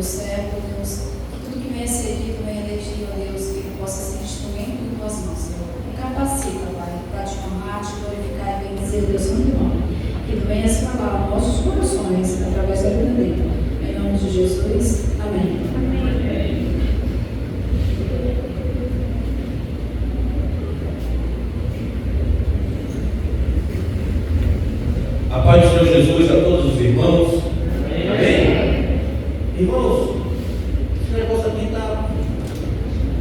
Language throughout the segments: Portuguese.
céu, Deus, que tudo que venha ser dito, venha de ti, ó Deus, que possa ser instrumento em tuas mãos, Senhor. Me capacita, Pai, para te honrar, te glorificar e bendizer o teu santo nome. Que tu venhas falar aos nossos corações através da vida dele. Em nome de Jesus, amém. A paz do Senhor Jesus a todos os irmãos. Amém? Irmãos, esse negócio aqui está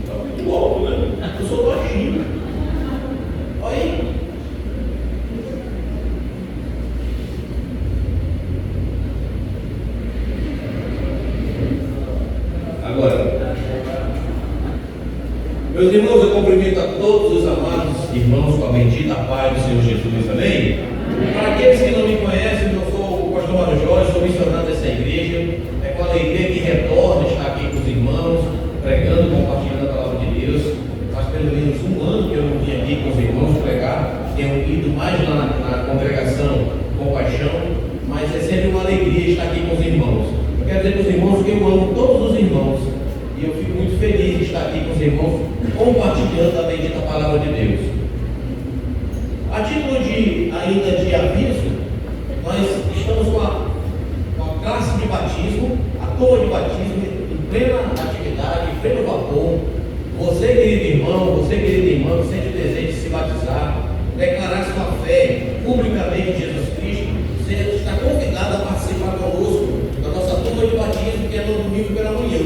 muito alto, né? Eu sou baixinho. Olha aí. Agora, meus irmãos, eu cumprimento a todos os amados irmãos com a bendita paz do Senhor Jesus. Amém? Para aqueles que não me conhecem, eu sou o pastor Mário Jorge, sou missionário dessa igreja. É com alegria que retorno estar aqui com os irmãos, pregando, compartilhando a palavra de Deus. Faz pelo menos um ano que eu não vim aqui com os irmãos pregar. Tenho ido mais lá na congregação Compaixão, mas é sempre uma alegria estar aqui com os irmãos. Eu quero dizer para os irmãos que eu amo todos os irmãos e eu fico muito feliz de estar aqui com os irmãos, compartilhando a bendita palavra de Deus. A título ainda de aviso, nós estamos com a classe de batismo, a turma de batismo em plena atividade, em pleno vapor. Você, querido irmão, você, querida irmã, que sente o desejo de se batizar, declarar sua fé publicamente em Jesus Cristo, você está convidado a participar conosco da nossa turma de batismo, que é no domingo pela manhã.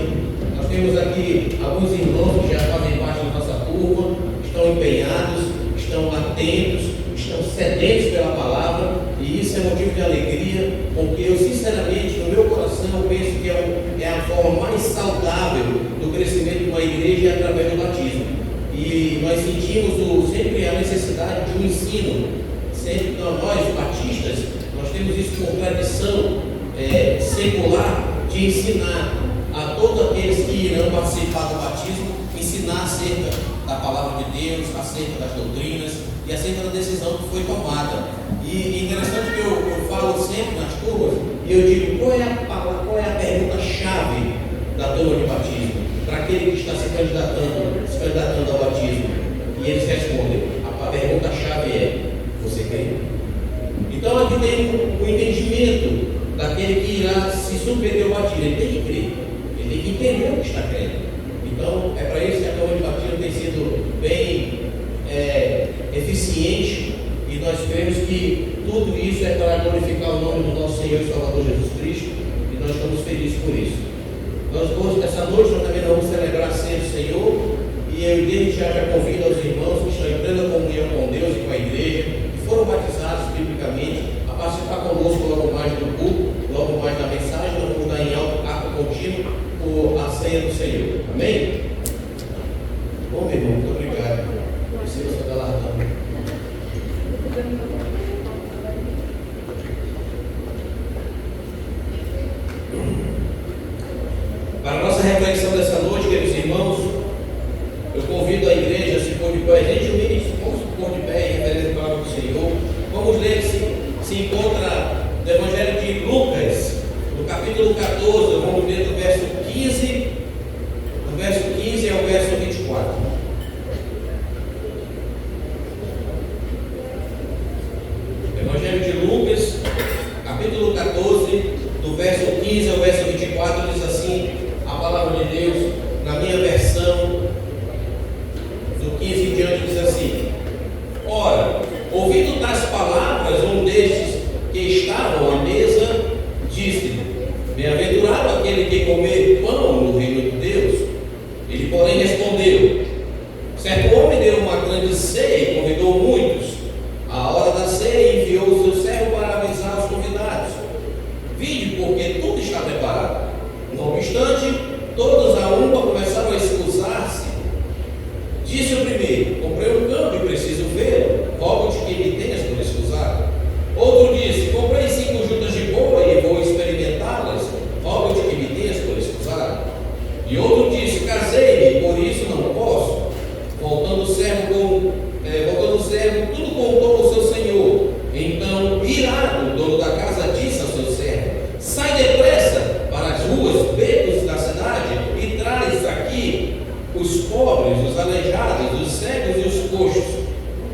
Nós temos aqui alguns irmãos que já fazem parte da nossa turma, estão empenhados, estão atentos, estão sedentos pela palavra, e isso é motivo de alegria, porque eu sinceramente, no meu coração, eu penso que é a forma mais saudável do crescimento de uma igreja através do batismo. E nós sentimos sempre a necessidade de um ensino. Sempre nós, batistas, nós temos isso por tradição secular de ensinar a todos aqueles que irão participar do batismo, ensinar acerca da palavra de Deus, acerca das doutrinas e acerca da decisão que foi tomada. E interessante que eu falo sempre nas turmas, e eu digo, qual é a pergunta-chave da turma de batismo, para aquele que está se candidatando ao batismo? E eles respondem, a pergunta-chave é, você crê? Então aqui tem o entendimento daquele que irá se submeter ao batismo. Ele tem que crer, ele tem que entender o que está crendo. Então é para isso que a turma de batismo tem sido bem eficiente, e nós cremos que tudo isso é para glorificar o nome do nosso Senhor e Salvador Jesus Cristo, e nós estamos felizes por isso. Essa noite nós também vamos celebrar a ceia do Senhor, e eu desde já convido aos irmãos que estão em plena comunhão com Deus e com a igreja, que foram batizados biblicamente, a participar conosco logo mais do culto, logo mais da mensagem. Nós vamos dar em ato contínuo por a ceia do Senhor. Amém? Bom, meu irmão, muito obrigado. Receba essa galardão. Para a nossa reflexão dessa noite, queridos irmãos, eu convido a igreja a se pôr de pé, gentilmente, vamos se pôr de pé em referência à palavra do Senhor. Vamos ler se encontra no Evangelho de Lucas, no capítulo 14, vamos ler do verso 15 ao verso 24. Evangelho de Lucas, capítulo 14, do verso 15 ao verso 24, diz assim a palavra de Deus, na minha versão, do 15 em diante, diz assim: ora, ouvindo tais palavras, um destes que estavam à mesa disse-lhe: bem-aventurado aquele que comer pão no reino de Deus. Ele, porém, respondeu: certo homem deu uma grande ceia e convidou muitos. À hora da ceia enviou o seu servo para avisar os convidados: vinde, porque tudo está preparado. Não obstante, todos a uma começaram a excusar-se. Disse o primeiro: comprei um campo e preciso ver, rogo-te que me tenhas por excusado. Outro disse: comprei 5 juntas de boi e vou experimentá-las, rogo-te que me tenhas por excusado. E outro disse: casei-me, por isso não posso. Voltando o servo, tudo contou ao seu senhor. Então, irado, o dono da casa disse ao seu servo: sai depressa para as ruas, becos da os pobres, os aleijados, os cegos e os coxos.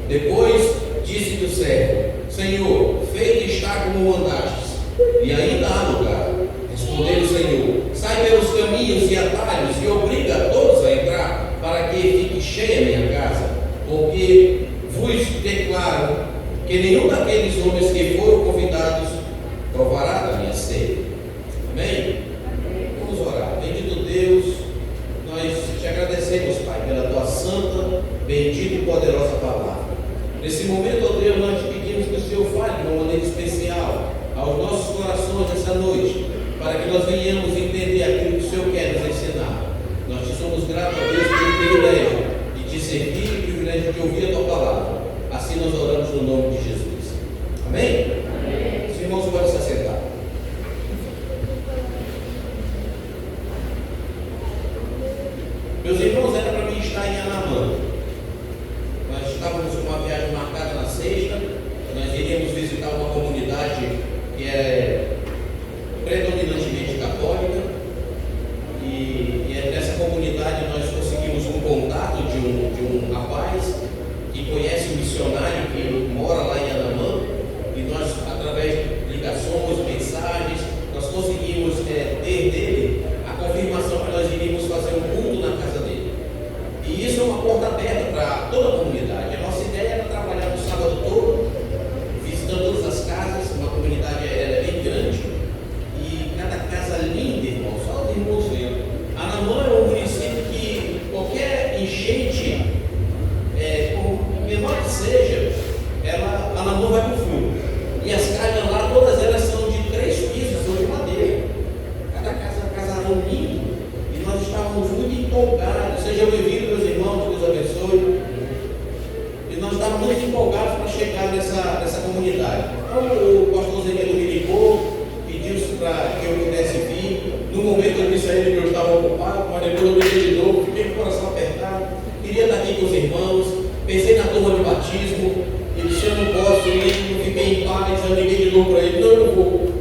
Depois disse-lhe o servo: Senhor, feito está como mandastes, e ainda há lugar. Respondeu o Senhor: sai pelos caminhos e atalhos e obriga a todos a entrar, para que fique cheia a minha casa, porque vos declaro que nenhum daqueles homens que foram convidados provará da minha ceia. Amém? Vamos orar. Bendito Deus, nós te agradecemos, Pai, pela tua santa, bendita e poderosa palavra. Nesse momento, ó Deus, nós te pedimos que o Senhor fale de uma maneira especial aos nossos corações essa noite, para que nós venhamos entender aquilo que o Senhor quer nos ensinar. Nós te somos gratos, a Deus, pelo privilégio de te servir e o privilégio de ouvir a tua palavra. Assim nós oramos no nome de Jesus. Amém? Amém. Os irmãos podem se assentar. Meus irmãos, era para mim estar em Anamã. Nós estávamos com uma viagem marcada na sexta. Nós iríamos visitar uma comunidade que é predominantemente católica. E nessa comunidade nós conseguimos um contato de um rapaz que conhece um missionário que mora lá em Anamã. E nós, através de ligações, mensagens, nós conseguimos ter dele a confirmação que nós iríamos fazer um culto na casa dele. E isso é uma porta aberta para toda a comunidade. A nossa ideia era trabalhar no sábado todo, visitando todas as casas. Uma comunidade é bem grande e cada casa linda, irmão, só os irmãos vendo. Anamã é um município que qualquer enchente, por menor que seja, Anamã vai para o fundo. E as casas lá, todas elas são de 3 pisos ou de madeira. Cada casarão lindo. E nós estávamos muito empolgados. Sejam bem-vindos, meus irmãos, Deus abençoe. E nós estávamos muito empolgados para chegar nessa comunidade. Então o pastor Zenedo me ligou, pediu para que eu pudesse vir. No momento eu disse a ele que eu estava ocupado, mas depois eu liguei de novo, fiquei com o coração apertado. Queria estar aqui com os irmãos. Pensei na turma de batismo. E disse: eu não posso ir, não fiquei em paz. Eu liguei de novo para ele: não, eu não vou.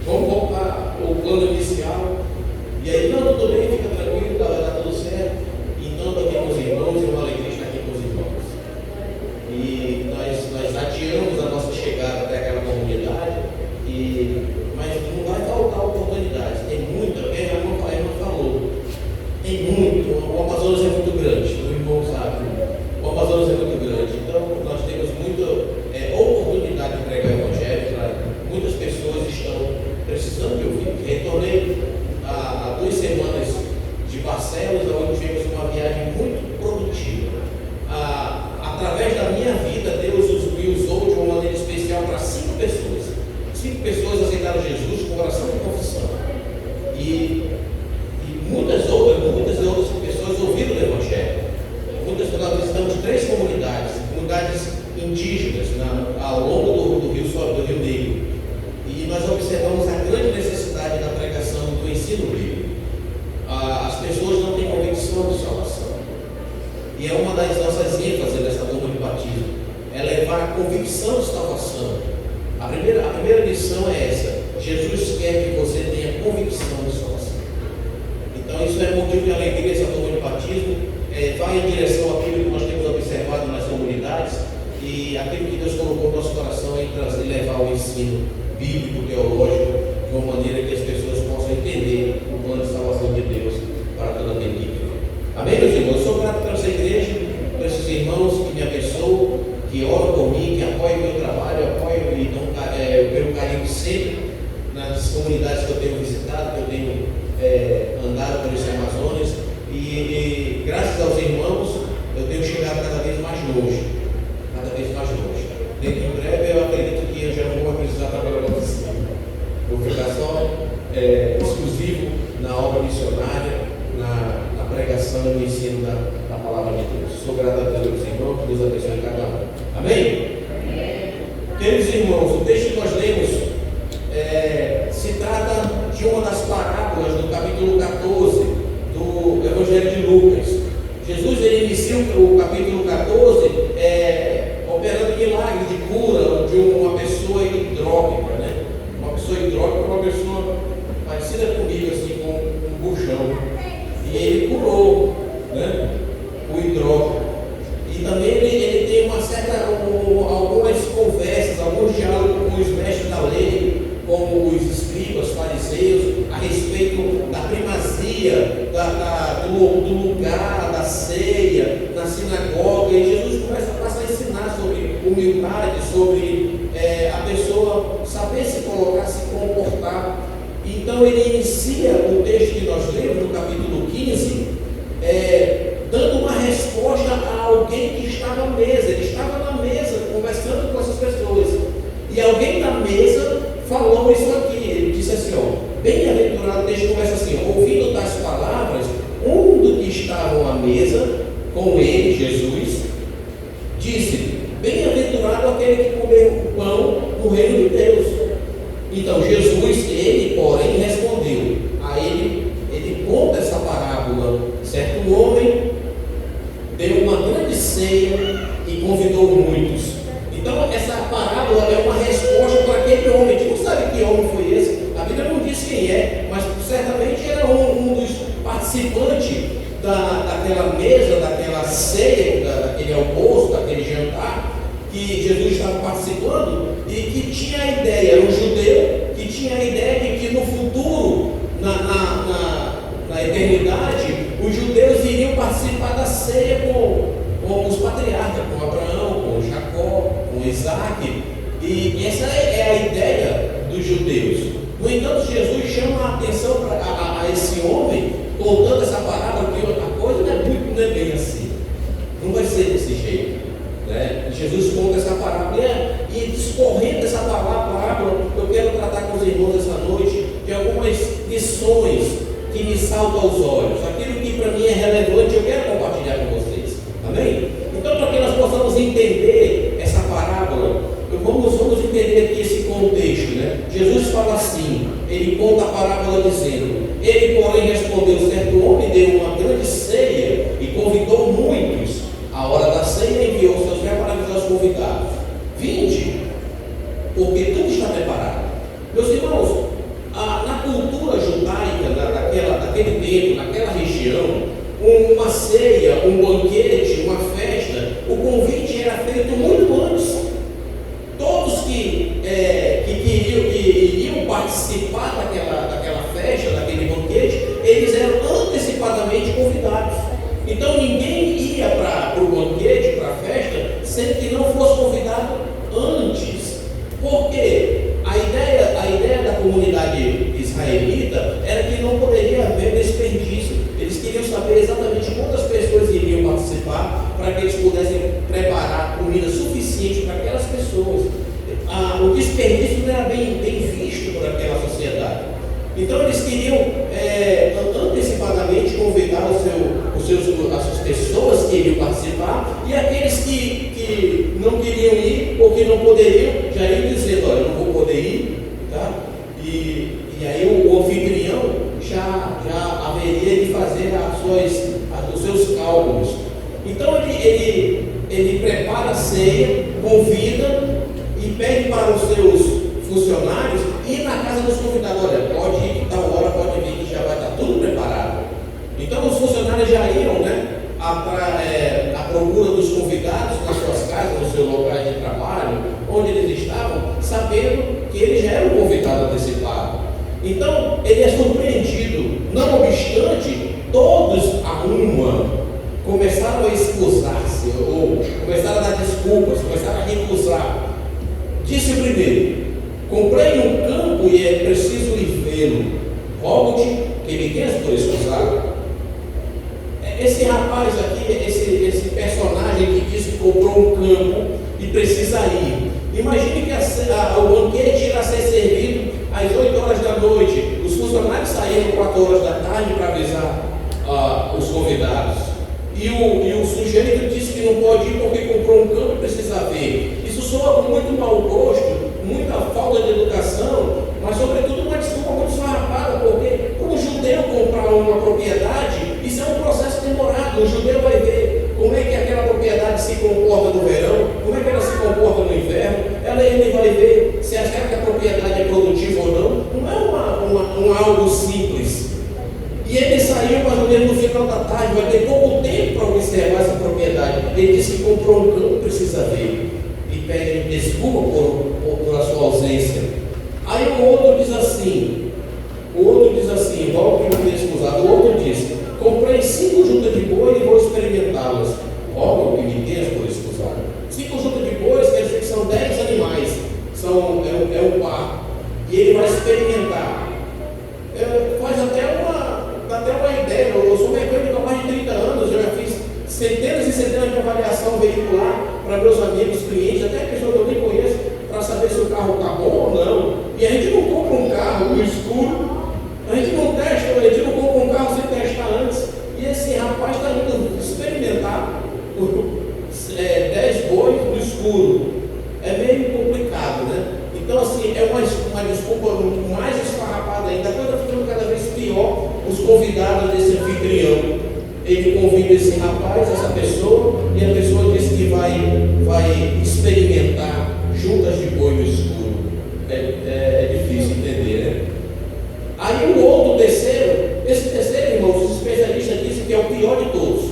Vamos voltar ao plano inicial. E aí, não, tudo bem, fica tranquilo, está tudo certo. Então, estou aqui com os irmãos, é uma alegria estar aqui com os irmãos. E nós adiamos a nossa chegada até aquela comunidade, mas não vai faltar oportunidades. Tem muita, a irmã falou, tem muito. O Amazonas é muito grande, o irmão sabe. O Amazonas é muito grande, então nós temos muita oportunidade de pregar o Evangelho. Muitas pessoas estão precisando de ouvir. Retornei há 2 semanas de Barcelos, onde tivemos uma viagem muito produtiva. Através da minha vida, Deus me usou de uma maneira especial para 5 pessoas. 5 pessoas aceitaram Jesus com oração e confissão. E muitas outras pessoas ouviram o Evangelho. Nós visitamos 3 comunidades indígenas ao longo do Rio Negro. E nós observamos a grande necessidade da pregação do ensino bíblico. As pessoas não têm convicção de salvação. E é uma das nossas ênfases dessa turma de batismo, é levar a convicção de salvação. A primeira lição é essa: Jesus quer que você tenha convicção de salvação. Então isso é motivo de alegria, essa turma de batismo. Vai em direção àquilo que nós temos observado nas comunidades e aquilo que Deus colocou no nosso coração em levar o ensino bíblico, teológico, de uma maneira que as pessoas possam entender o plano de salvação de Deus para toda a igreja. Amém, meus irmãos? Eu sou grato por essa igreja, por esses irmãos que me abençoam, que oram por mim, que apoiam o meu trabalho, apoiam e dão pelo carinho sempre nas comunidades que eu tenho visitado, que eu tenho andado por esse Amazonas. E graças aos irmãos, eu tenho chegado cada vez mais longe. Dentro de breve, eu acredito que eu já não vou precisar trabalhar na oficina. Vou ficar só exclusivo na obra missionária, na pregação e no ensino da palavra de Deus. Sou grato a Deus, irmãos, que Deus abençoe cada um. Amém? Queridos irmãos, o texto que nós lemos se trata de uma das parábolas do capítulo 14 do Evangelho de Lucas. Jesus inicia o capítulo 14 operando milagres de cura de uma pessoa hidrópica, né? Uma pessoa hidrópica é uma pessoa parecida comigo, assim, com um buchão. e ele curou, né, o hidrópico. E também ele tem uma certa, algumas conversas, alguns diálogos com os mestres da lei, como os escribas, fariseus, a respeito da primazia do lugar, da ceia, na sinagoga. E Jesus passa a ensinar sobre humildade, sobre a pessoa saber se colocar, se comportar. Então ele inicia o texto que nós lemos, no capítulo 15, dando uma resposta a alguém que estava à mesa. Ele estava na mesa, conversando com essas pessoas. E alguém na mesa falou isso aqui. Ele disse assim, bem-aventurado, o texto começa assim, ouvindo tais palavras, um dos que estavam à mesa, com ele, Jesus, disse, bem-aventurado aquele que comeu o pão no reino de Deus. Então Jesus, ele, porém, respondeu. Aí ele conta essa parábola. Certo homem deu uma grande ceia e convidou muitos. Então essa parábola é uma resposta para aquele homem. A gente não sabe que homem foi esse. A Bíblia não diz quem é, mas certamente era um dos participantes daquela mesa, daquela ceia, daquele almoço, daquele jantar que Jesus estava participando, e que tinha a ideia, era um judeu que tinha a ideia de que no futuro, na eternidade, os judeus iriam participar da ceia com os patriarcas, com Abraão, com Jacó, com Isaac, e essa é a ideia dos judeus. No entanto, Jesus chama a atenção a esse homem, contando essa parábola, que a coisa não é bem assim, não vai ser desse jeito, né? Jesus conta essa parábola, e discorrendo essa parábola, eu quero tratar com os irmãos essa noite de algumas lições que me saltam aos olhos, aquilo que para mim é relevante, eu quero compartilhar com vocês, amém? Então, para que nós possamos entender essa parábola, vamos entender aqui esse contexto, né? Jesus fala assim, ele conta a parábola dizendo, ele porém respondeu, certo homem deu uma grande ceia e convidou muitos. A hora da ceia enviou seus servos para avisar os convidados, vinde, porque tudo está preparado. Meus irmãos, na cultura judaica daquele tempo, naquela região, uma ceia, um banquete, uma festa, o convite era feito muito antes. Todos que iriam participar daquela festa, daquele banquete, eles eram antecipadamente convidados. Então ninguém ia para o banquete, para a festa, sem que não fosse convidado antes. Por quê? A ideia da comunidade israelita era que não poderia haver desperdício. Eles queriam saber exatamente quantas pessoas iriam participar para que eles pudessem preparar comida suficiente para aquelas pessoas. O desperdício não era bem visto por aquela sociedade. Então eles queriam antecipadamente convidar as pessoas que iriam participar, e aqueles que não queriam ir ou que não poderiam, já iam dizendo, olha, eu não vou poder ir, tá? E aí o anfitrião já haveria de fazer os seus cálculos. Então ele prepara a ceia, convida e pede para os seus funcionários ir na casa dos convidados. Olha, pode ir, que tal hora pode vir, que já vai estar tudo preparado. Então os funcionários já iam, né, à procura dos convidados nas suas casas, nos seus locais de trabalho, onde eles estavam, sabendo que eles já eram convidados antecipados. Então ele é surpreendido. Não obstante, todos a uma começaram a excusar-se, ou começaram a dar desculpas, começaram a recusar. Disse o primeiro: comprei um campo e é preciso ir vê-lo. Rogo-te que me tenhas por excusado. Esse rapaz aqui, esse personagem que diz que comprou um campo e precisa ir. Imagine que o banquete irá ser servido às 8 horas da noite. Os funcionários saíram 4 horas da tarde para avisar os convidados. E o sujeito disse que não pode ir porque comprou um campo e precisa ver. Isso soa com muito mau gosto, muita falta de educação, mas sobretudo uma desculpa muito esfarrapada, porque como o judeu comprar uma propriedade, isso é um processo demorado. O judeu vai ver como é que aquela propriedade se comporta no verão, como é que ela se comporta no inverno, ele vai ver se aquela propriedade é produtiva ou não. Não é algo simples. E ele saiu mais ou menos no rapaz vai ter pouco tempo para observar essa propriedade. Ele disse que comprou um campo, precisa ver. E pede desculpa por a sua ausência. Aí o outro diz assim, logo que me descusado, o outro diz: comprei 5 juntas de boi e vou experimentá-las. Logo que me tenhas por escusado. 5 juntas de bois quer dizer que são 10 animais, é um par. E ele vai experimentar. Faz até uma ideia. Eu sou mecânico há mais de 30 anos, eu já fiz centenas e centenas de avaliação veicular para meus amigos, clientes, até pessoas que eu nem conheço, para saber se o carro está bom ou não. E a gente não compra um carro no escuro, a gente não compra um carro sem testar antes. E esse rapaz está indo experimentar 10 bois no escuro. É meio complicado, né? Então, assim, é uma desculpa mais esfarrapada ainda. A coisa está ficando cada vez pior. Os convidados desse anfitrião, ele convida esse rapaz, essa pessoa, e a pessoa diz que vai experimentar juntas de boi no escuro. É difícil entender, né? Aí esse terceiro, irmãos, os especialistas dizem que é o pior de todos.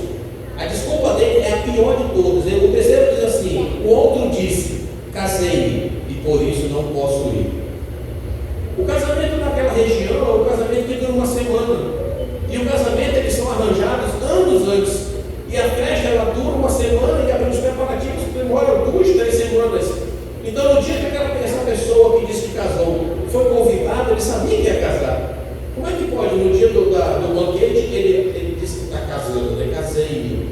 A desculpa dele é a pior de todos. O terceiro diz assim: o outro disse, casei-me e por isso não posso ir. O casamento naquela região é o casamento que dura uma semana. E o casamento, eles são arranjados anos antes. E a festa, ela dura uma semana e os preparativos demoram 2, 3 semanas. Então, no dia que essa pessoa que disse que casou foi convidada, ele sabia que ia casar. Como é que pode, no dia do banquete, ele disse que está casando, né? Casei-me.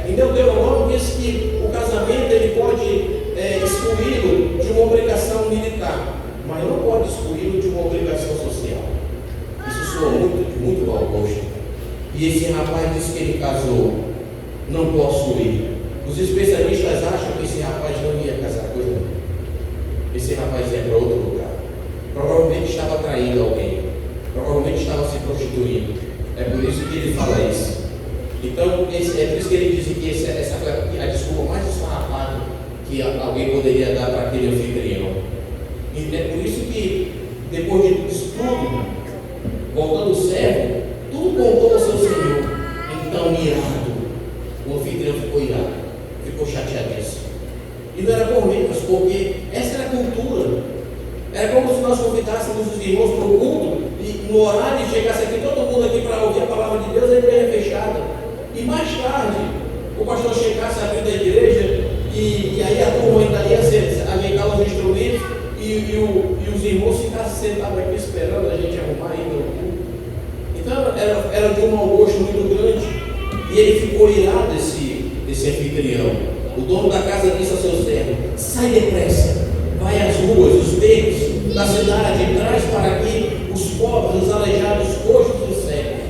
Em Deuteronômio diz que o casamento ele pode excluí-lo de uma obrigação militar, mas não pode excluí-lo de uma obrigação social. Isso soa muito mau gosto. E esse rapaz disse que ele casou, não posso ir. Os especialistas acham que esse rapaz não ia casar, coisa não. Esse rapaz ia para outro lugar. Provavelmente estava traindo alguém, provavelmente estava se prostituindo. É por isso que ele fala isso. Então, é por isso que ele diz que essa foi a desculpa mais esfarrapada que alguém poderia dar para aquele anfitrião. E é por isso que, depois disso tudo, voltando o servo, tudo contou ao seu senhor. Então, irado, o anfitrião ficou irado, ficou chateadíssimo. E não era por menos, porque essa era a cultura. Era como se nós convidássemos os irmãos para o culto e no horário chegasse aqui todo mundo aqui para ouvir a palavra de Deus, a igreja fechada. E mais tarde, o pastor chegasse à frente da igreja e aí a turma ainda ia ajeitar os instrumentos e os irmãos ficassem sentados aqui esperando a gente arrumar ainda o culto. Então era de um mau gosto muito grande. E ele ficou irado, esse anfitrião. O dono da casa disse ao seu servo: sai depressa, vai às ruas, os becos da cidade, traz para aqui os pobres, os aleijados, os coxos e os cegos.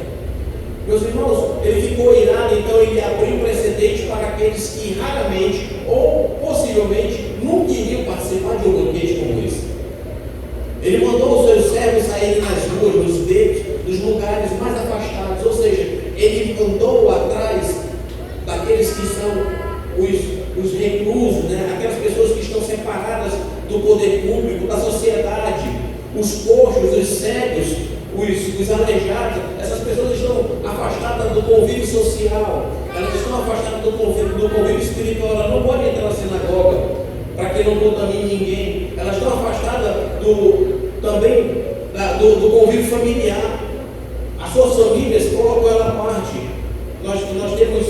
Meus irmãos, ele ficou irado, então ele abriu precedente para aqueles que raramente ou possivelmente nunca iriam participar de um banquete como esse. Ele mandou os seus servos saírem nas ruas, nos becos, nos lugares mais afastados, ou seja, ele andou atrás daqueles que são os reclusos, né? Aquelas pessoas que estão separadas do poder público, da sociedade, os coxos, os cegos, os aleijados. Essas pessoas estão afastadas do convívio social, elas estão afastadas do convívio espiritual, elas não podem entrar na sinagoga para que não contamine ninguém, elas estão afastadas também do convívio familiar. As suas famílias colocam ela à parte. Nós temos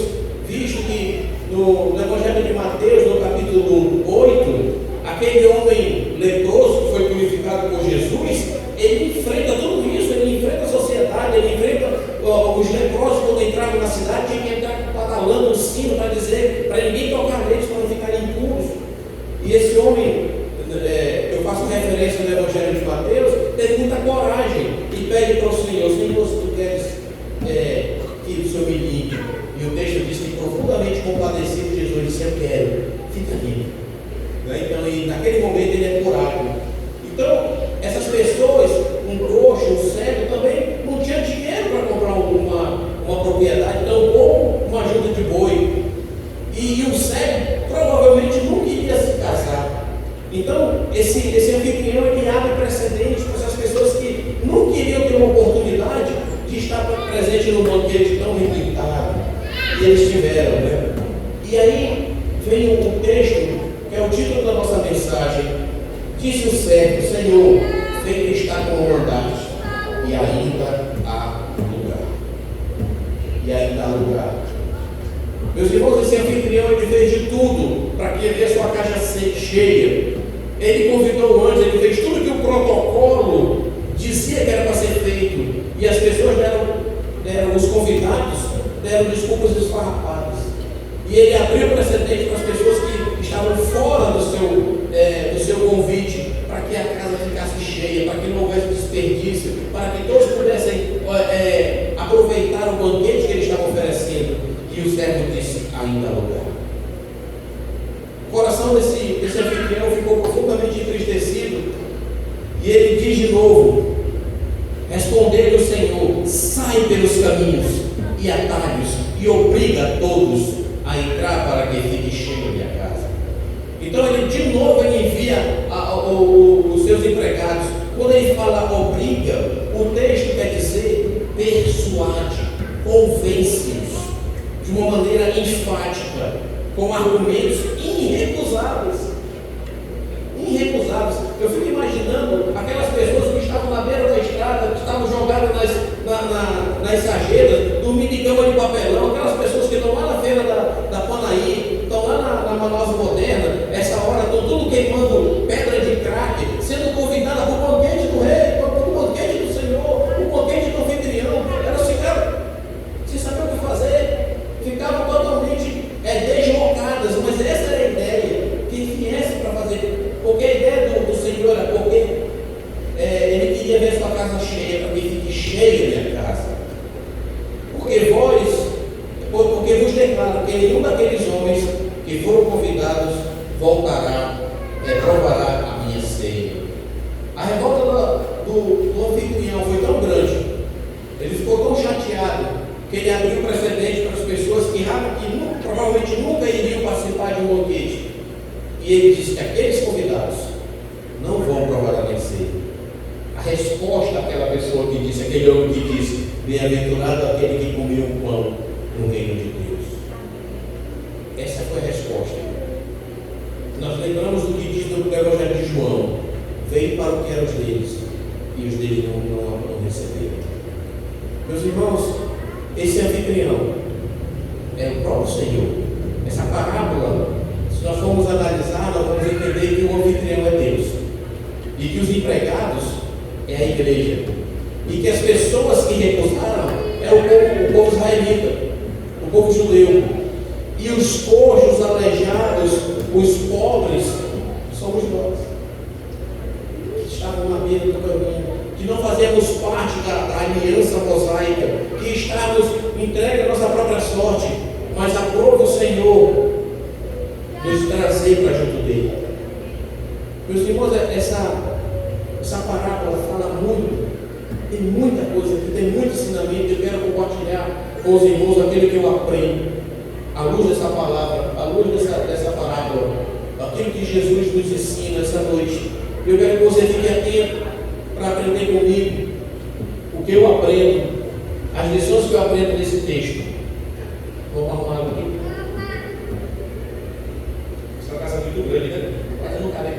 visto que no Evangelho de Mateus, no capítulo 8, aquele homem leproso que foi purificado por Jesus, ele enfrenta tudo isso, ele enfrenta a sociedade, ele enfrenta os leprosos quando entravam na cidade, tinha que entrar badalando um sino para dizer, para ninguém tocar neles, para não ficarem impuros. E esse homem, eu faço referência no Evangelho de Mateus, teve muita coragem e pede para o Senhor: Senhor, se tu queres que o Senhor me limpe. E o texto diz que profundamente compadecido, Jesus disse: eu quero, fica limpo. Então, e naquele momento ele é curado. Então, essas pessoas, um coxo, um cego, também não tinha dinheiro para comprar uma propriedade, então, ou uma junta de boi. E o cego provavelmente nunca iria se casar. Então, esse anfitrião ele abre precedentes para essas pessoas que não queriam ter uma oportunidade de que estava presente no banquete tão requintado. E eles tiveram, né? E aí vem um texto, que é o título da nossa mensagem. Disse o servo: Senhor, feito está como mandaste, e ainda há lugar. E ainda há lugar. Meus irmãos, esse anfitrião, ele fez de tudo para que ele viesse sua caixa cheia. Ele convidou antes, ele fez tudo que o protocolo dizia que era para ser feito. E as pessoas deram os convidados, deram desculpas esfarrapadas. E ele abriu precedente para as pessoas que estavam fora do seu convite, para que a casa ficasse cheia, para que não houvesse desperdício, para que todos pudessem aproveitar o banquete que ele estava oferecendo. E o servo disse: ainda há lugar. O coração desse anfitrião ficou profundamente entristecido. E ele diz de novo: respondeu-lhe o Senhor: sai pelos caminhos e atalhos e obriga a todos a entrar para que fique cheia a minha casa. Então ele de novo envia os seus empregados. Quando ele fala obriga, o texto quer dizer persuade, convence-os de uma maneira enfática, com argumentos irrecusáveis. Irrecusáveis. Eu fico imaginando aquelas pessoas que estavam na beira da estrada, que estavam jogadas nas sarjetas, dormindo em cama de papelão, aquelas pessoas que estão lá na feira da Panaí, estão lá na Manaus Moderna, essa hora estão tudo queimando pedra de crack, sendo convidadas para o banquete do rei, para o banquete do Senhor, o banquete do anfitrião. Elas ficaram sem saber o que fazer, ficavam totalmente deslocadas, mas essa era a ideia, que viesse para fazer, porque a ideia do Senhor era porque ele queria ver sua casa cheia, para que fique cheia a minha casa. Porque vos declaro que nenhum daqueles homens que foram convidados voltará, provará a minha ceia. A revolta do anfitrião foi tão grande, ele ficou tão chateado, que ele abriu precedente para as pessoas que provavelmente nunca iriam participar de um banquete. E ele disse que aqueles convidados não vão provar a minha ceia. A resposta daquela pessoa que disse, aquele homem que disse: bem-aventurado aquele que comeu o pão no reino de Deus. Essa foi a resposta. Nós lembramos do que diz no Evangelho de João: veio para o que era os deles, e os deles não receberam. Meus irmãos, esse anfitrião é o próprio Senhor. Essa parábola, se nós formos analisar, nós vamos entender que o anfitrião é Deus, e que os empregados é a igreja, e que as pessoas que recusaram é o povo israelita, o povo judeu, e os coxos, aleijados, os pobres, somos nós, que estavam na beira do caminho, que não fazemos parte da aliança mosaica, que estamos entregues à nossa própria sorte, mas aprove o Senhor nos trazer para junto dele. Meus irmãos, essa parábola fala muito, tem muita coisa aqui, tem muito ensinamento. Eu quero compartilhar com os irmãos aquilo que eu aprendo, à luz dessa palavra, à luz dessa parábola, aquilo que Jesus nos ensina essa noite. Eu quero que você fique atento para aprender comigo o que eu aprendo, as lições que eu aprendo nesse texto. Vamos arrumar aqui. Essa casa é muito grande, né? Quase não cabe.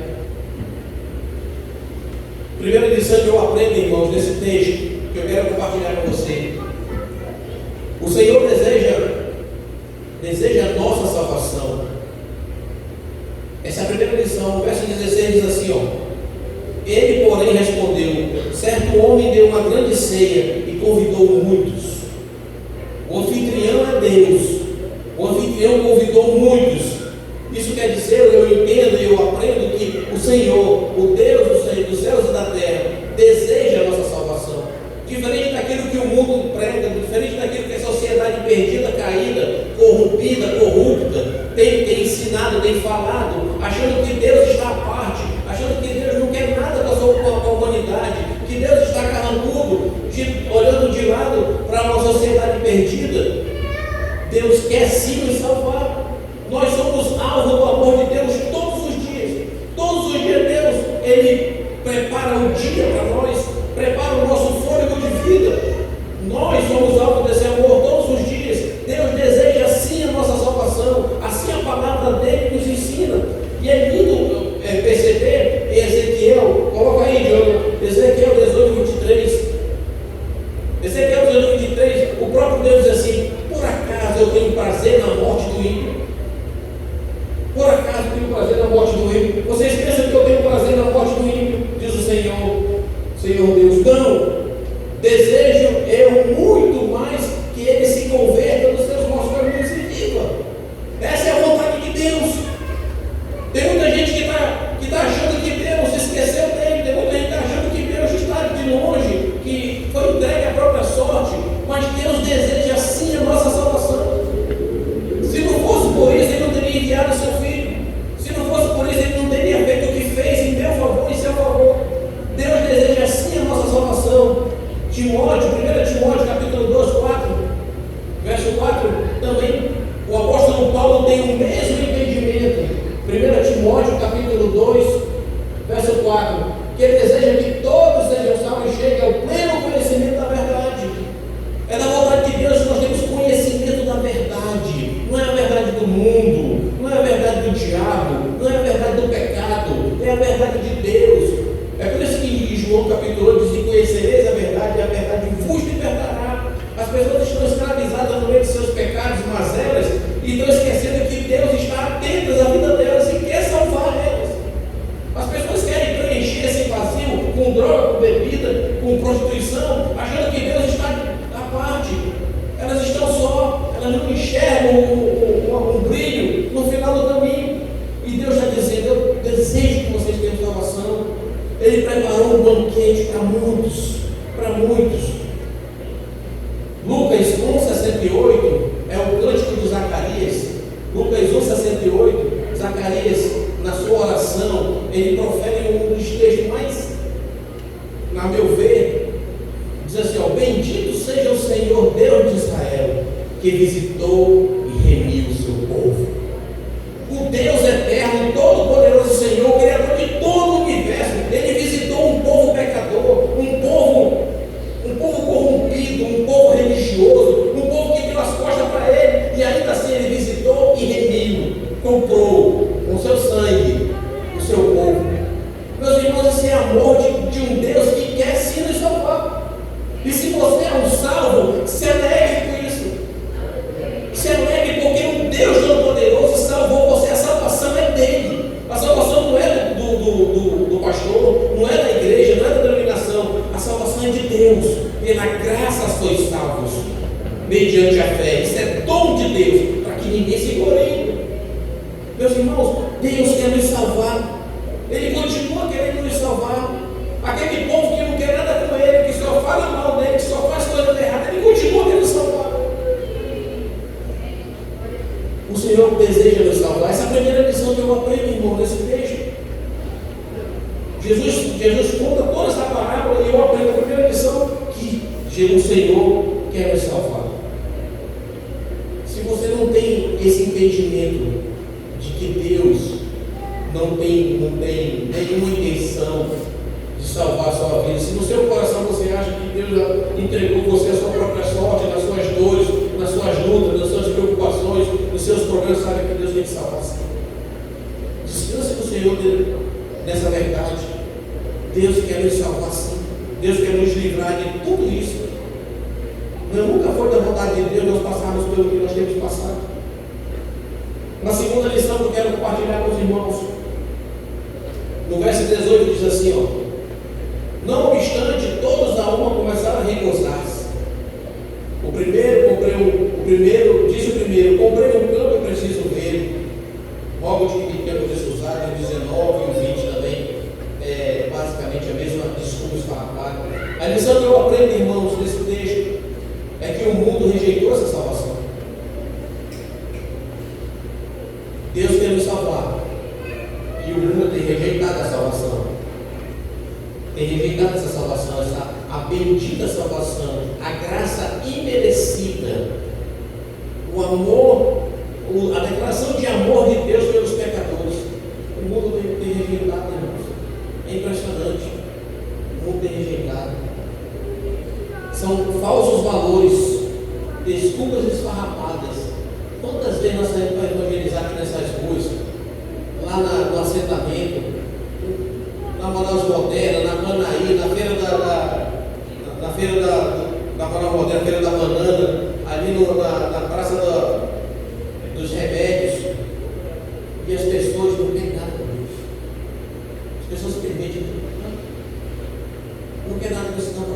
Primeira lição que eu aprendo, irmãos, nesse texto, que eu quero compartilhar com você. O Senhor deseja a nossa salvação. Essa é a primeira lição. O verso 16 diz assim, ó: ele, porém, respondeu: certo homem deu uma grande ceia e convidou muitos. O anfitrião é Deus. O anfitrião convidou muitos. Isso quer dizer, eu entendo e eu aprendo que o Senhor, o Deus dos céus e da terra, deseja a nossa salvação. Diferente daquilo que o mundo prega, diferente daquilo que a sociedade perdida, caída, corrompida, corrupta, tem ensinado, tem falado, achando que Deus está à parte, achando que Deus não quer nada com a humanidade, que Deus está carrancudo, olhando de lado para uma sociedade perdida. Deus quer sim nos salvar. Nós somos alvo do amor de Deus todos os dias. Todos os dias Deus, Ele prepara o dia para nós, prepara o nosso fôlego de vida. Nós somos alvo desse amor todos os dias. Deus deseja assim a nossa salvação, assim a palavra dele nos ensina. E é lindo perceber em Ezequiel, coloca aí, Diogo, Ezequiel 18:23. Ezequiel 18:23, o próprio Deus diz assim: por acaso eu tenho prazer na morte do ímpio? Por acaso eu tenho prazer na morte do ímpio? Vocês pensam que eu tenho prazer na morte do ímpio? Diz o Senhor Deus. Não, desejo eu muito mais que ele se converta dos seus maus caminhos e viva. Essa é a vontade de Deus. Tem muita gente que está achando que Deus esqueceu dele, tem muita gente que está achando que Deus está de longe, que foi entregue à própria sorte, mas Deus deseja assim a nossa salvação. Se não fosse por isso, ele não teria enviado o seu filho. Se não fosse por isso, ele não teria feito o que fez em meu favor e em seu favor. Deus deseja assim a nossa salvação. Timóteo, 1 Timóteo capítulo 2, 4, verso 4, também o apóstolo Paulo tem o mesmo entendimento. 1 Timóteo capítulo 2, verso 4, que ele deseja que todos sejam salvos e cheguem ao pleno conhecimento da verdade. É da vontade de Deus que nós temos conhecimento da verdade. Não é a verdade do mundo, não é a verdade do diabo, não é a verdade do pecado, é a verdade de Deus. É por isso que em João capítulo 8 diz: conhecereis a verdade e a verdade vos libertará. As pessoas estão escravizadas no meio de seus pecados e mazelas e estão esquecendo que Deus está atento à vida delas e quer salvar elas. As pessoas querem preencher esse vazio com droga, com bebida, com prostituição, achando que Deus está à parte. Elas estão só, elas não enxergam um brilho no final do caminho. E Deus está dizendo: eu desejo que vocês tenham salvação. Ele preparou um banquete para muitos, para muitos. Lucas 1,68 é o cântico de Zacarias. Lucas 1,68, Zacarias, na sua oração, ele profere um dos textos mais, a meu ver, diz assim: ó, bendito seja o Senhor Deus de Israel, que visitou e remiu o seu povo. O Deus eterno, todo-poderoso Senhor, Criador de todo o universo, ele visitou um povo pecador, um povo corrompido, um povo religioso, um povo que deu as costas para ele, e ainda assim ele visitou e remiu, comprou com seu sangue o seu povo. Meus irmãos, esse é amor de um Deus que quer sim nos salvar. E se você é um salvo, se alegre com isso. Se alegre porque um Deus Todo-Poderoso salvou você. A salvação é dele. A salvação não é do pastor, não é da igreja, não é da denominação. A salvação é de Deus. Pela graça sois salvos, mediante a fé. Isso é dom de Deus, para que ninguém se glorie. Meus irmãos, Deus quer nos salvar. Ele continua querendo nos salvar. Aquele povo que não quer nada com ele, que só fala mal dele, que só faz coisas erradas, ele continua querendo salvar. O Senhor deseja nos salvar. Essa é a primeira lição que eu aprendo, irmão, nesse texto. Jesus conta toda essa parábola e eu aprendo a primeira lição, que o Senhor quer nos salvar. Se você não tem esse entendimento de que Deus não tem nenhuma intenção de salvar a sua vida, se no seu coração você acha que Deus já entregou você a sua própria sorte, nas suas dores, nas suas lutas, nas suas preocupações, nos seus problemas, sabe que Deus tem que salvar sim. Descanse no Senhor nessa verdade. Deus quer nos salvar sim. Deus quer nos livrar de tudo isso. Nunca foi da vontade de Deus nós passarmos pelo que nós temos passado. Na segunda lição que eu quero compartilhar com os irmãos, no verso 18 diz assim, ó: não obstante, todos a uma começaram a regozijar-se. Disse o primeiro, comprei um campo e preciso ver. Logo de que tempo desse usado, em 19 e 20 também, basicamente a mesma desculpa esfarrapada. A lição que eu aprendo, irmãos, nesse texto, é que o mundo rejeitou essa salvação. Deus quer nos salvar, e o mundo tem rejeitado a salvação. Tem rejeitado essa salvação, a bendita salvação, a graça imerecida, o amor, a declaração de amor de Deus pelos pecadores. O mundo tem rejeitado, irmãos. É impressionante. O mundo tem rejeitado. São falsos falsos valores, desculpas esfarrapadas. Quantas vezes nós saímos para evangelizar aqui nessas ruas, lá no assentamento, na Manaus Moderna, na Canaí, na feira na feira da Manaus Moderna, feira da banana, ali na praça dos remédios, e as pessoas não querem nada com Deus. As pessoas permitem, não querem nada com isso, não.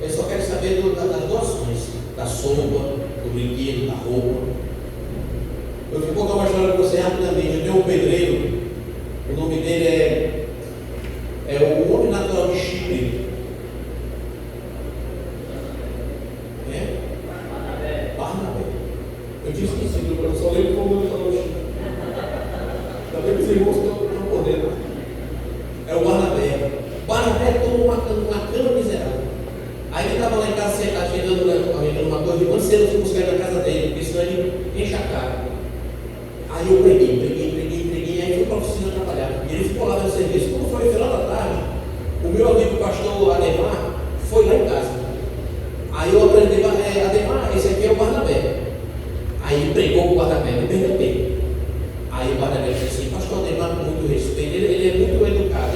Eles só querem saber das doações, da sopa, do brinquedo, da roupa. Eu vou contar uma história para você rapidamente. Eu tenho um pedreiro, o nome dele é o homem natural de Chipre. Barnabé. Eu tinha esquecido, eu só lembro como ele falou Chipre. Também os irmãos estão podendo. É o Barnabé. Barnabé tomou uma cana miserável. Aí ele estava lá em casa sentado, chegando uma coisa de quando cedo eu fui buscar ele na casa dele, porque senão ele enche a cara. Aí eu preguei, aí fui para a oficina trabalhar. E ele ficou lá no serviço. Quando foi no final da tarde, o meu amigo pastor Ademar foi lá em casa. Aí eu aprendi, Ademar, esse aqui é o Barnabé. Aí ele pregou com o Barnabé, eu perguntei. Aí o Barnabé disse assim, pastor Ademar, com muito respeito, ele é muito educado.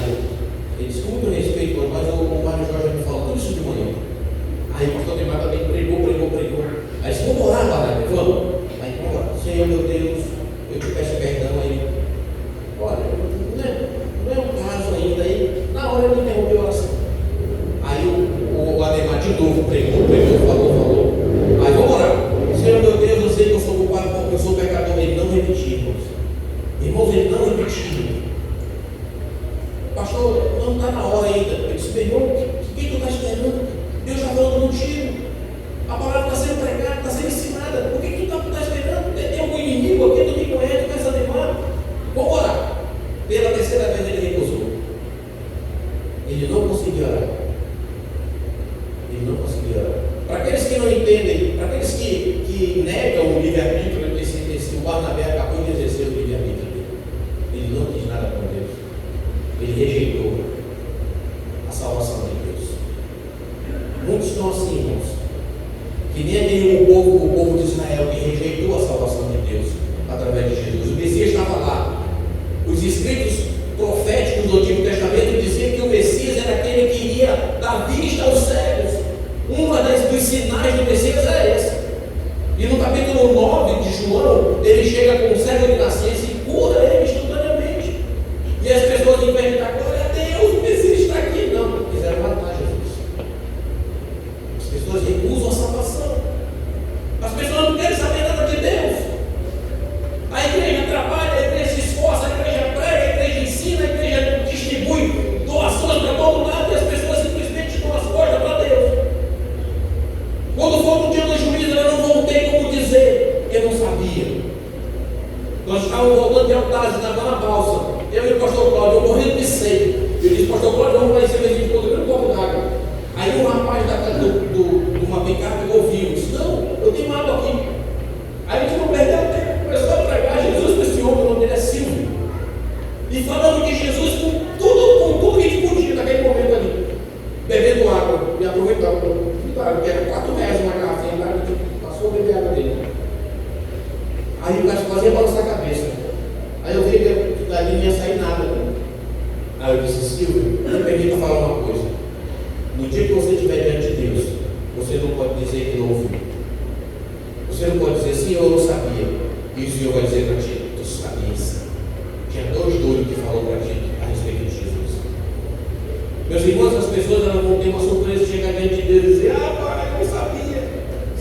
Ele disse, com muito respeito, mas o Mário Jorge me falou tudo isso de manhã. Aí o pastor Ademar também pregou. Aí disse, vamos orar, Barnabé, vamos. Aí vamos orar, Senhor meu Deus, eu te peço perdão aí. Olha, não é um caso ainda. Aí, na hora ele interrompeu a oração. Aí o Ademar de novo pregou, falou. Aí vamos orar. Senhor meu Deus, eu sei que eu sou culpado porque eu sou pecador. Ele não repetiu, irmãos. Irmãos, ele não repetiu. Pastor, não está na hora ainda. Ele disse, meu irmão, o que tu está esperando? Deus está falando contigo. A palavra está sendo pregada, está sendo ensinada. Por que tu está esperando? Tem algum inimigo aqui, tu me conhece, tu quer se animar? Vamos orar. Pela terceira vez ele recusou. Ele não conseguiu orar. Para aqueles que não entendem, para aqueles que negam o livre-arbítrio, o Barnabé acabou de exercer o livre-arbítrio dele. Ele não quis nada com Deus. Ele rejeitou a salvação de Deus. Muitos estão assim, irmãos, que nem aquele o povo de Israel que rejeitou a salvação de Deus através de Jesus. O Messias estava lá. Os escritos proféticos do Antigo Testamento diziam que o Messias era aquele que iria dar vista aos cegos. Um dos sinais do Messias é esse. E no capítulo 9 de João, ele chega com um cego de nascença e cura ele instantaneamente. E as pessoas inventam, glória a Deus, o Messias está aqui. Não, quiseram matar Jesus. As pessoas recusam a salvação. As pessoas não querem saber nada de Deus. A igreja trabalha, a igreja se esforça, a igreja prega, a igreja ensina, a igreja distribui doações para todo lado e as pessoas simplesmente dão as costas para Deus. Quando for no dia do juízo, eu não vou ter como dizer, eu não sabia. Nós estávamos voltando de Altaz, na balsa. Eu e o pastor Cláudio, eu morrendo de sede. Eu disse, pastor Cláudio, vamos conhecer a gente todo um copo d'água. Aí um rapaz de uma picape ouviu, disse, não, eu tenho água aqui. Aí a gente não perdeu tempo, começou a pregar Jesus para esse homem, o nome dele é Silvio. E falando de Jesus com tudo que a gente podia naquele momento ali. Bebendo água, e aproveitando, que era R$4 uma garrafinha, a gente passou a beber água dele. Aí o cara fazia balançar a cabeça. Aí eu vi que dali não ia sair nada. Aí eu disse, Silvio, me permita falar uma coisa. No dia que você estiver diante de Deus, você não pode dizer que não ouviu. Você não pode dizer, Senhor, eu não sabia. E o Senhor vai dizer para ti, tu sabias. Tinha 2 doidos que falou para ti a respeito de Jesus. Meus irmãos, as pessoas elas vão ter uma surpresa, chegar diante de Deus e dizer, pai, eu não sabia.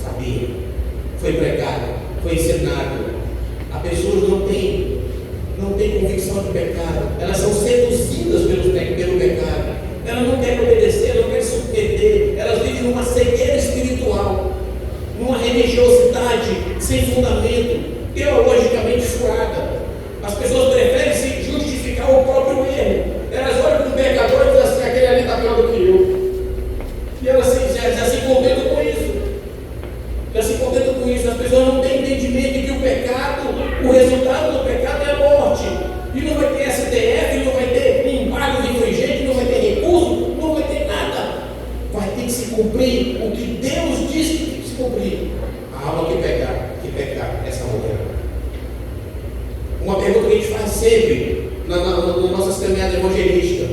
Sabia. Foi pregado, foi ensinado. As pessoas não têm convicção de pecado. Elas são seduzidas pelo pecado. Elas não querem obedecer, não querem submeter. Elas vivem numa cegueira espiritual, numa religiosidade sem fundamento, teologicamente furada. As pessoas preferem se justificar o próprio erro. Elas olham para o pecador e dizem assim, aquele ali está pior do que eu. E elas já se contentam com isso. As pessoas não têm entendimento de que o pecado, o resultado do pecado é a morte. E não vai ter STF, não vai ter embargo de infringente, não vai ter recurso, não vai ter nada. Vai ter que se cumprir o que Deus diz que sempre nas nossas caminhadas evangelísticas.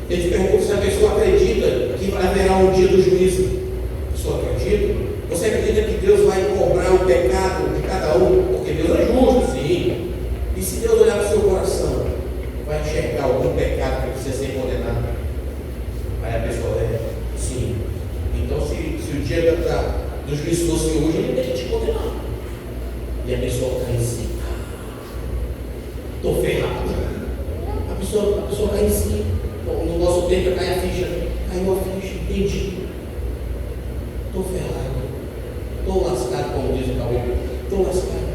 Eles perguntam se a pessoa acredita que haverá um dia do juízo. A pessoa acredita? Você acredita que Deus vai cobrar o pecado de cada um? Porque Deus é justo, sim. E se Deus olhar para o seu coração, vai enxergar algum pecado que precisa ser condenado? Aí a pessoa sim. Então, se o dia do juízo fosse hoje, ele tem que te condenar. E a pessoa cai em si. Estou ferrado. A pessoa cai em si. No nosso tempo cai a ficha. Caiu a ficha. Entendi. Estou ferrado. Estou lascado, como diz o caboclo. Estou lascado.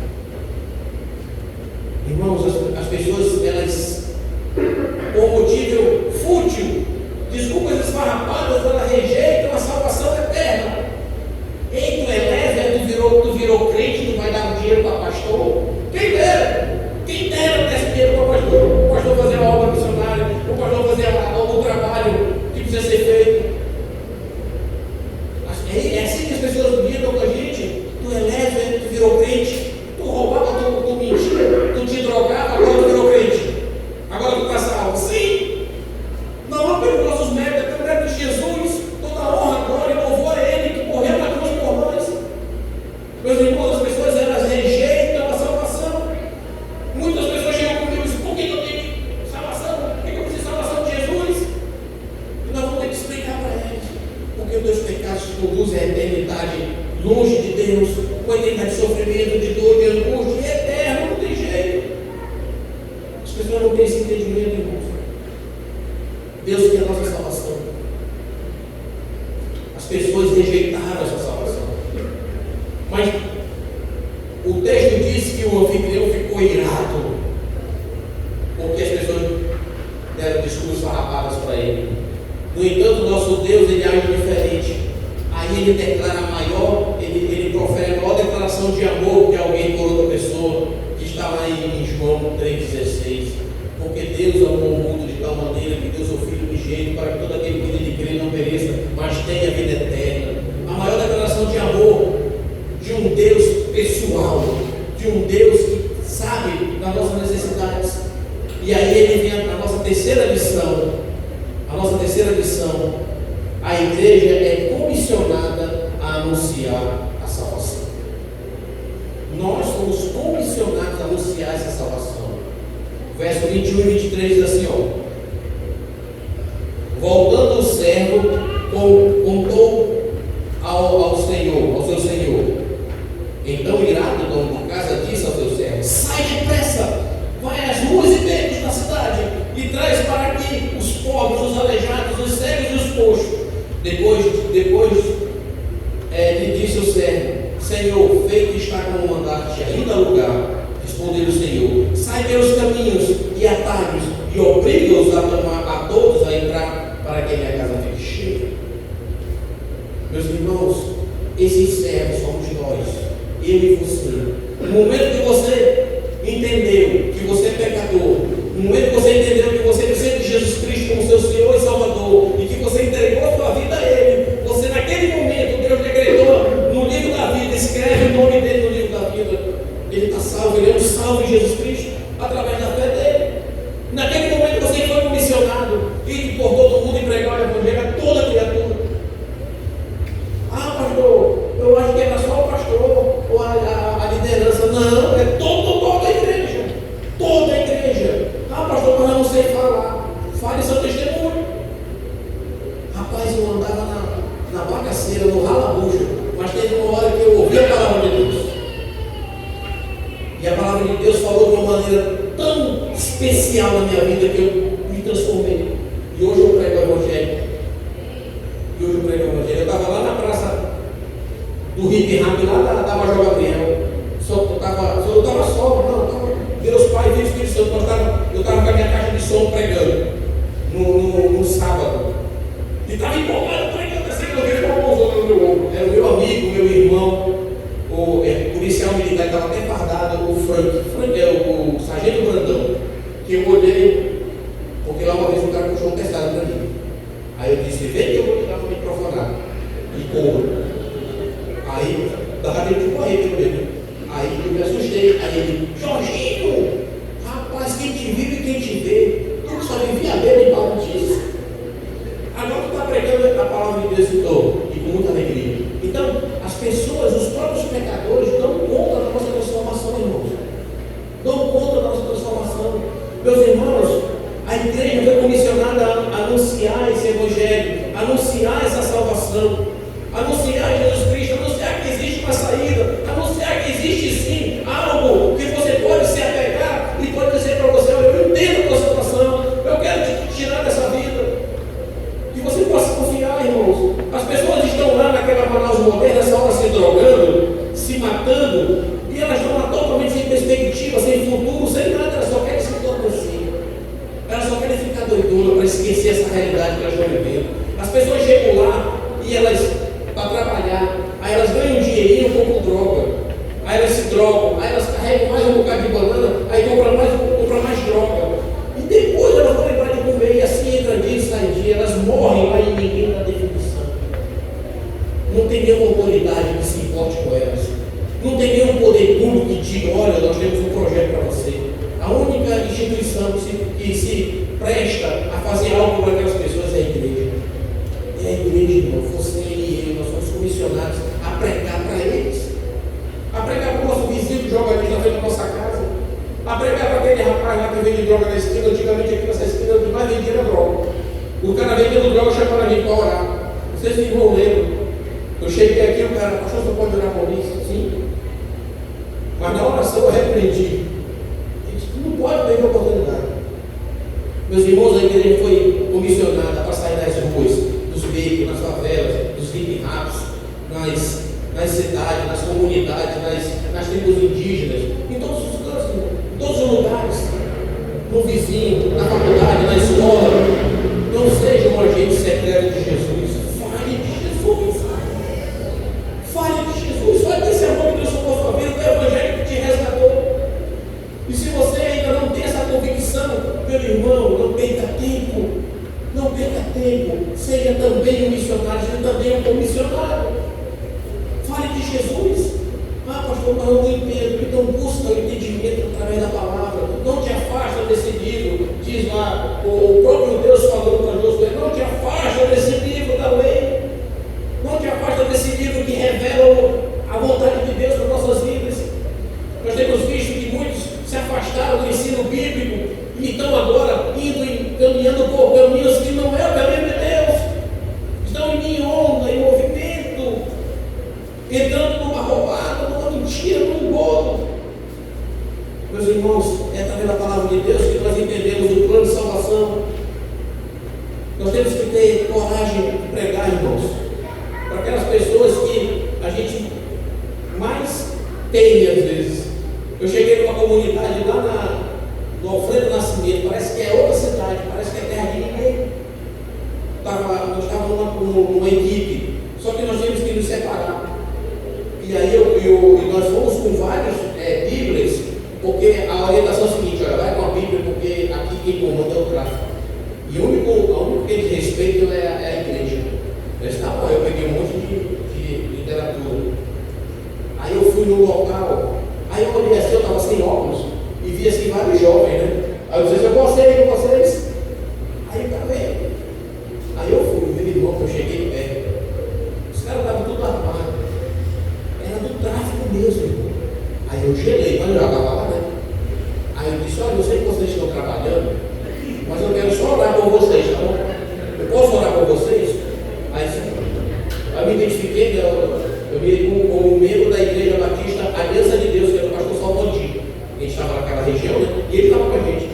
Irmãos, as pessoas, elas, por motivo fútil, desculpas esfarrapadas, elas rejeitam a salvação eterna. Ei, tu é leve, tu virou crente, tu vai dar um dinheiro para pastor? Quem dera dar esse dinheiro para pastor? O pastor fazer uma obra missionária, o pastor fazer o trabalho que precisa ser feito. É assim que as pessoas lidam com a gente. Tu é leve, tu virou crente, tu roubava, tu mentia, tu te drogava, agora tu virou crente. Agora tu está salvo. Sim! Não pelos nossos méritos, é pelo mérito de Jesus. Toda a honra, glória e louvor a Ele que morreu na cruz por nós. Meus irmãos, as pessoas elas rejeitam a salvação. Muitas pessoas chegam comigo e dizem: por que eu tenho salvação? Por que eu preciso de salvação de Jesus? E nós vamos ter que explicar para eles. Porque os teus pecados te conduzem à eternidade longe de Deus, com a eternidade de sofrimento, de dor, de angústia, e eterno, não tem jeito. As pessoas não têm esse entendimento, irmãos. Deus quer a nossa salvação. As pessoas rejeitaram essa salvação. Mas o texto diz que o anfitrião ficou irado, porque as pessoas deram discursos farrapadas para ele. No entanto, o nosso Deus, ele age diferente. Aí ele declara ele profere a maior declaração de amor de alguém por outra pessoa, que está lá em João 3,16. Porque Deus amou o mundo de tal maneira que deu seu Filho unigênito para que todo aquele que nele crê não pereça, mas tenha vida eterna. A maior declaração de amor de um Deus pessoal, de um Deus que sabe das nossas necessidades. E aí ele vem na nossa terceira lição. A nossa terceira lição: a igreja é comissionada a anunciar a salvação. Nós somos comissionados a anunciar essa salvação. Verso 21 e 23 diz assim: voltando o servo, contou ao seu senhor. Então irado, o dono da casa disse ao seu servo: sai depressa, vai às ruas e becos da cidade e traz para aqui os pobres, os aleijados, os cegos e os coxos. Depois lhe disse o servo: Senhor, feito está como mandaste, ainda há lugar. Respondeu o Senhor: sai pelos caminhos e atalhos e obriga-os a todos a entrar para que a minha casa fique cheia. Meus irmãos, esses servos somos nós, eu e você. No momento que você entendeu que você é pecador, no momento que você entendeu que você precisa de Jesus Cristo como seu Senhor e Salvador, e que você entregou a sua vida a Ele, você naquele momento, Deus decretou no livro da vida, escreve o nome dele no livro da vida. Ele está salvo, ele é um salvo em Jesus Cristo, através da fé dele. Naquele momento você foi comissionado, e por todo mundo e pregar o evangelho a toda criatura. Ah, pastor, eu acho que era só o pastor, ou a liderança. Não, é toda a igreja. Toda a igreja. Ah, pastor, mas eu não sei falar. Fale seu testemunho. Rapaz, eu andava na bagaceira, no ralabucho, mas teve uma hora que eu ouvi a palavra de Deus. E a palavra de Deus falou de uma maneira tão especial na minha vida que eu me transformei. E hoje eu prego o evangelho. Eu estava lá na praça do Hip Rap, lá da Major Gabriel. Eu estava só, Deus Pai, Filho e Espírito Santo. Eu estava com a minha caixa de som pregando no sábado. E estava empolgado pregando assim, eu vejo uma mãozona no meu ombro. Era o meu amigo, meu irmão, o policial militar, estava até fardado, o Frank é o sargento Brandão, que eu olhei, porque lá uma vez o cara puxou um testado para mim. Aí eu disse: vem que eu vou te dar para me profanar. E corro. Aí, dava tempo de correr pelo meio. Aí eu me assustei. Aí ele: Jorginho! As pessoas, os próprios pecadores, dão conta da nossa transformação, irmãos. Dão conta da nossa transformação. Meus irmãos, a igreja foi comissionada a anunciar esse evangelho, anunciar essa salvação, anunciar Jesus Cristo, anunciar que existe uma saída, anunciar que existe sim algo que você pode se apegar e pode dizer para você: olha, eu entendo a tua situação, eu quero te tirar dessa vida. Que você possa confiar, irmãos. As pessoas estão lá naquela Manaus moderna, essa hora se drogando, se matando, e elas estão lá totalmente sem perspectiva, sem futuro, sem nada, elas só querem se entorpecer. Elas só querem ficar doidonas para esquecer essa realidade que elas estão vivendo. As pessoas chegam lá e elas, para trabalhar, aí elas ganham um dinheirinho, compram droga, aí elas se drogam, aí elas carregam mais um bocado de banana, aí compram mais droga. E depois elas vão lembrar de comer, e assim entra dia e sai dia, elas morrem lá e ninguém dá definição. Não tem nenhuma autoridade que se importe com elas. Não tem nenhum poder público que diga: olha, nós temos um projeto para você. A única instituição que se presta a fazer algo para aquelas pessoas é a igreja. É a igreja, irmão. Você e eu, nós somos comissionados a pregar para eles. A pregar para o nosso vizinho que joga ali na frente da nossa casa. A pregar para aquele rapaz lá que vende droga na esquina. Antigamente aqui nessa esquina o que mais vendia era droga. O cara vendendo droga chamava a gente para orar. Vocês se vão lembrar. Eu cheguei aqui, o cara: pastor, você pode orar por isso? Sim. Mas na oração eu repreendi. Ele disse: não pode perder a oportunidade. Meus irmãos, a igreja foi comissionada para sair das ruas, dos becos, nas favelas, dos hip-raps, nas cidades, nas comunidades, nas tribos indígenas, em todos os cantos, em todos os lugares, no vizinho, na faculdade, na escola. Não seja um agente secreto de Jesus. Fale de Jesus. Fale de Jesus. Fale desse amor que transformou a sua vida, do evangelho que te resgatou. E se você ainda não tem essa convicção, meu irmão, não perca tempo. Não perca tempo. Seja também um missionário, seja também um comissionário. Fale de Jesus. Ah, pastor, mas eu não entendo. Então busca o entendimento através da palavra. Não te afasta desse livro. Diz lá, o próprio Deus falando para Josué: não te afasta desse livro da lei. Não te afasta desse livro que revela a vontade de Deus para nossas vidas. Nós temos visto que muitos se afastaram do ensino bíblico e estão agora caminhando por caminhos que não é o caminho de Deus. Estão em onda, em movimento, entrando numa roubada, numa mentira, num bolo. Meus irmãos, é através da palavra de Deus que nós entendemos o plano de salvação. Nós temos que ter coragem de pregar, irmãos, para aquelas pessoas que a gente mais teme às vezes. Eu cheguei numa comunidade lá no Alfredo Nascimento, parece que é outra cidade, parece que é terra de ninguém. Nós estávamos numa equipe, só que nós tínhamos que nos separar. E aí nós fomos com várias Bíblias, porque a orientação é a seguinte: olha, vai com a Bíblia, porque aqui quem comanda é o tráfico. E o único que eles respeitam é a igreja. Eu disse: tá bom, eu peguei um monte de literatura. Aí eu fui no local, aí eu olhei assim, eu estava sem óculos, e vi assim vários jovens, né? Aí eu disse: eu gostei de vocês. Aí eu estava vendo. Aí eu fui, meu irmão, que eu cheguei perto. Os caras estavam tudo armados. Era do tráfico mesmo, irmão. Aí eu gelei, mas eu já estava lá, né? Aí eu disse: olha, eu sei que vocês estão trabalhando, mas eu quero só orar por vocês, tá bom? Eu posso orar por vocês? Aí eu me identifiquei, eu me como membro da Igreja Batista Aliança de Deus, que era o pastor Salvadinho. A gente estava naquela região, né? E ele estava com a gente.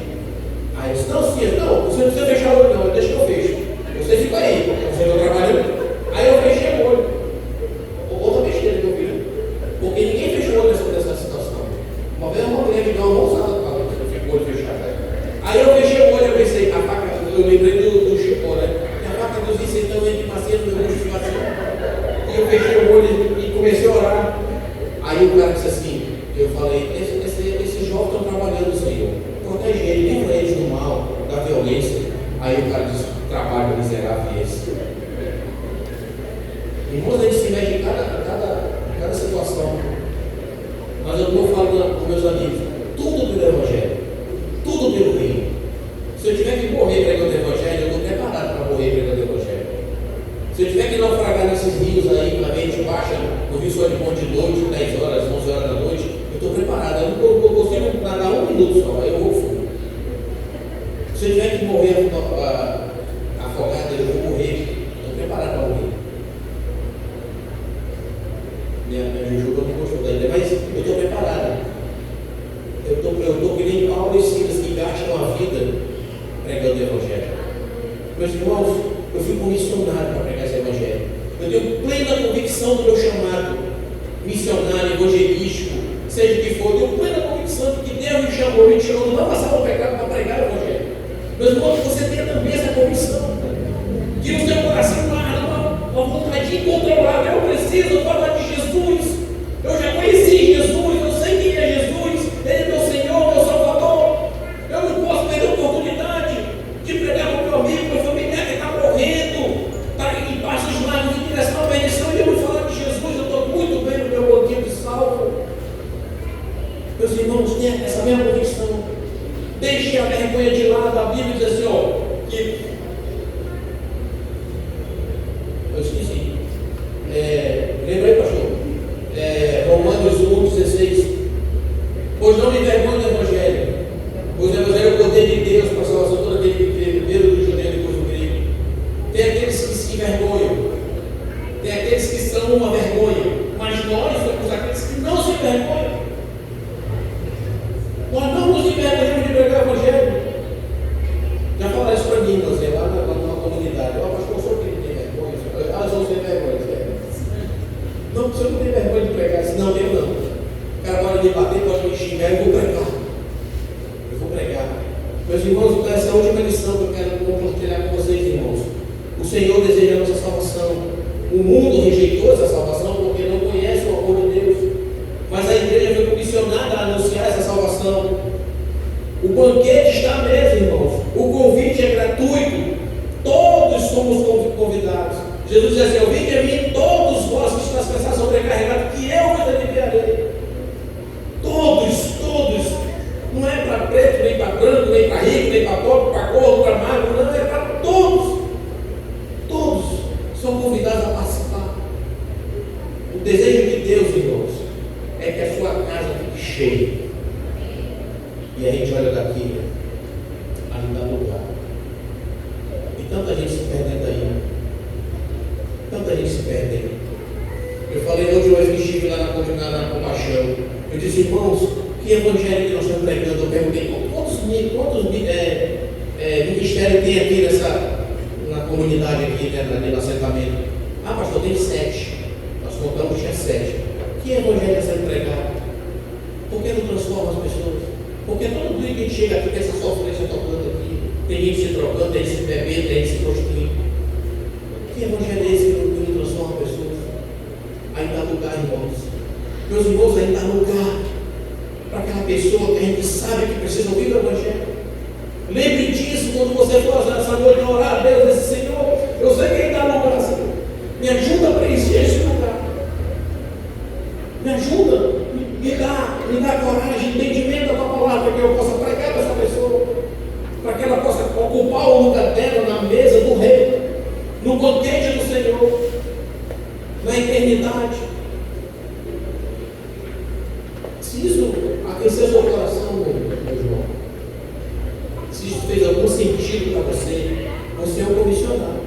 Aí eu disse: não, sim, não, você não precisa fechar o olho, não, deixa que eu fecho. Você fica aí, você está trabalhando. Aí eu fechei o olho. Outra besteira que eu vi, né? Porque ninguém fechou o olho nessa situação. Uma vez uma mulher me deu uma mãozada para mim, eu fico com o olho fechado. Aí eu fechei o olho, eu pensei: a faca, eu lembrei do Chicó, né? E a faca dos incentão entre macia no meu rosto. E eu fechei o olho e comecei a orar. Aí o cara disse assim, eu falei: esses jovens estão trabalhando, Senhor, protege eles, livra eles do mal, da violência. Aí o cara disse: trabalho miserável esse. Irmãos, a gente se mete em cada situação. Mas eu estou falando com meus amigos, tudo pelo Evangelho, tudo pelo reino. Se eu tiver que morrer pregando o Evangelho, eu estou preparado para morrer pregando o Evangelho. Se eu tiver que naufragar nesses rios aí, na mente baixa, o rio só de bom de noite, 10 horas, 11 horas da noite, eu estou preparado. Eu não consigo nadar 1 minuto só, aí eu vou fundo. Se eu tiver que morrer afogado, eu vou morrer. Estou preparado para morrer. Minha jujuba não gostou ainda, mas eu estou preparado. Eu estou que nem Paulo e Silas que gastam a vida pregando o Evangelho. Meus irmãos, eu fui comissionado para pregar esse Evangelho. Eu tenho plena convicção do meu chamado missionário, evangelístico, seja o que for. Eu tenho plena convicção de que Deus me chamou do não passar o pecado para pregar o Evangelho. Meus irmãos, você tenha também essa convicção. Que no seu coração há uma vontade incontrolável. Eu preciso falar de Jesus. Eu já conheci Jesus, eu sei quem é Jesus. Ele é meu Senhor, meu Salvador. Eu não posso perder a oportunidade de pregar para o meu amigo, meu familiar que está morrendo, está embaixo dos lábios em direção à perdição, e eu não falar de Jesus. Eu estou muito bem no meu banquinho de salvo. Meus irmãos, tenha essa mesma convicção. Deixe a vergonha de lado. A Bíblia diz assim, que eu esqueci. Lembra aí, pastor? Romanos 1,16. Pois não me envergonhe do Evangelho, pois o Evangelho é o poder de Deus para a salvação de todo aquele que crê, primeiro do judeu e depois do grego. Tem aqueles que se envergonham, tem aqueles que são uma vergonha, mas nós somos aqueles que não se envergonham. Nós não nos envergonhamos de pregar o Evangelho. Já falaram isso para mim, você, lá na comunidade. Pastor, o senhor tem vergonha? Eu sou sem vergonha. Não, o senhor não tem vergonha de pregar. Não, eu não. O cara pode me bater, pode me xingar, eu vou pregar. Eu vou pregar. Meus irmãos, essa é a última lição que eu quero compartilhar com vocês, irmãos. O Senhor deseja a nossa salvação. O mundo rejeitou essa salvação porque não conhece o amor de Deus. Mas a igreja foi comissionada a anunciar essa salvação. O banquete está mesmo, irmãos. O convite é gratuito. Todos somos convidados. Jesus diz assim: vinde a mim todos vós que estão cansados, sobrecarregados, que eu vos aliviarei. Todos. Não é para preto, nem para branco, nem para rico, nem para pobre, para gordo, para magro. Não, é para todos. Todos são convidados a participar. O desejo de Deus, irmãos, é que a sua casa fique cheia. E a gente olha daqui, ali dá lugar. E tanta gente se perdendo aí. Tanta gente se perde aí. Eu falei hoje, eu estive lá na Compaixão. Eu disse: irmãos, que evangelho que nós estamos pregando? Eu perguntei: quantos ministérios tem aqui na comunidade aqui, no assentamento? Pastor, tem 7. Nós contamos, tinha 7. Que evangelho está sendo pregado? Por que não transforma as pessoas? Porque todo dia que a gente chega aqui tem essa sofrência tocando aqui. Tem gente se trocando, tem gente se bebendo, tem gente se prostituindo. Que evangelho é esse que não transforma pessoas? Ainda há lugar, irmãos. Meus irmãos, ainda há lugar para aquela pessoa que a gente sabe que precisa ouvir o Evangelho. Lembre disso quando você for essa noite orar a Deus, esse Senhor, eu sei que ainda há lugar, Senhor. Me ajuda a preencher esse lugar. Me ajuda, me dá coragem, entendimento da tua palavra, para que eu possa pregar para essa pessoa, para que ela possa ocupar o lugar dela na mesa do rei, no banquete do Senhor, na eternidade. Se isso aqueceu seu coração, meu irmão, se isso fez algum sentido para você, você é um comissionado.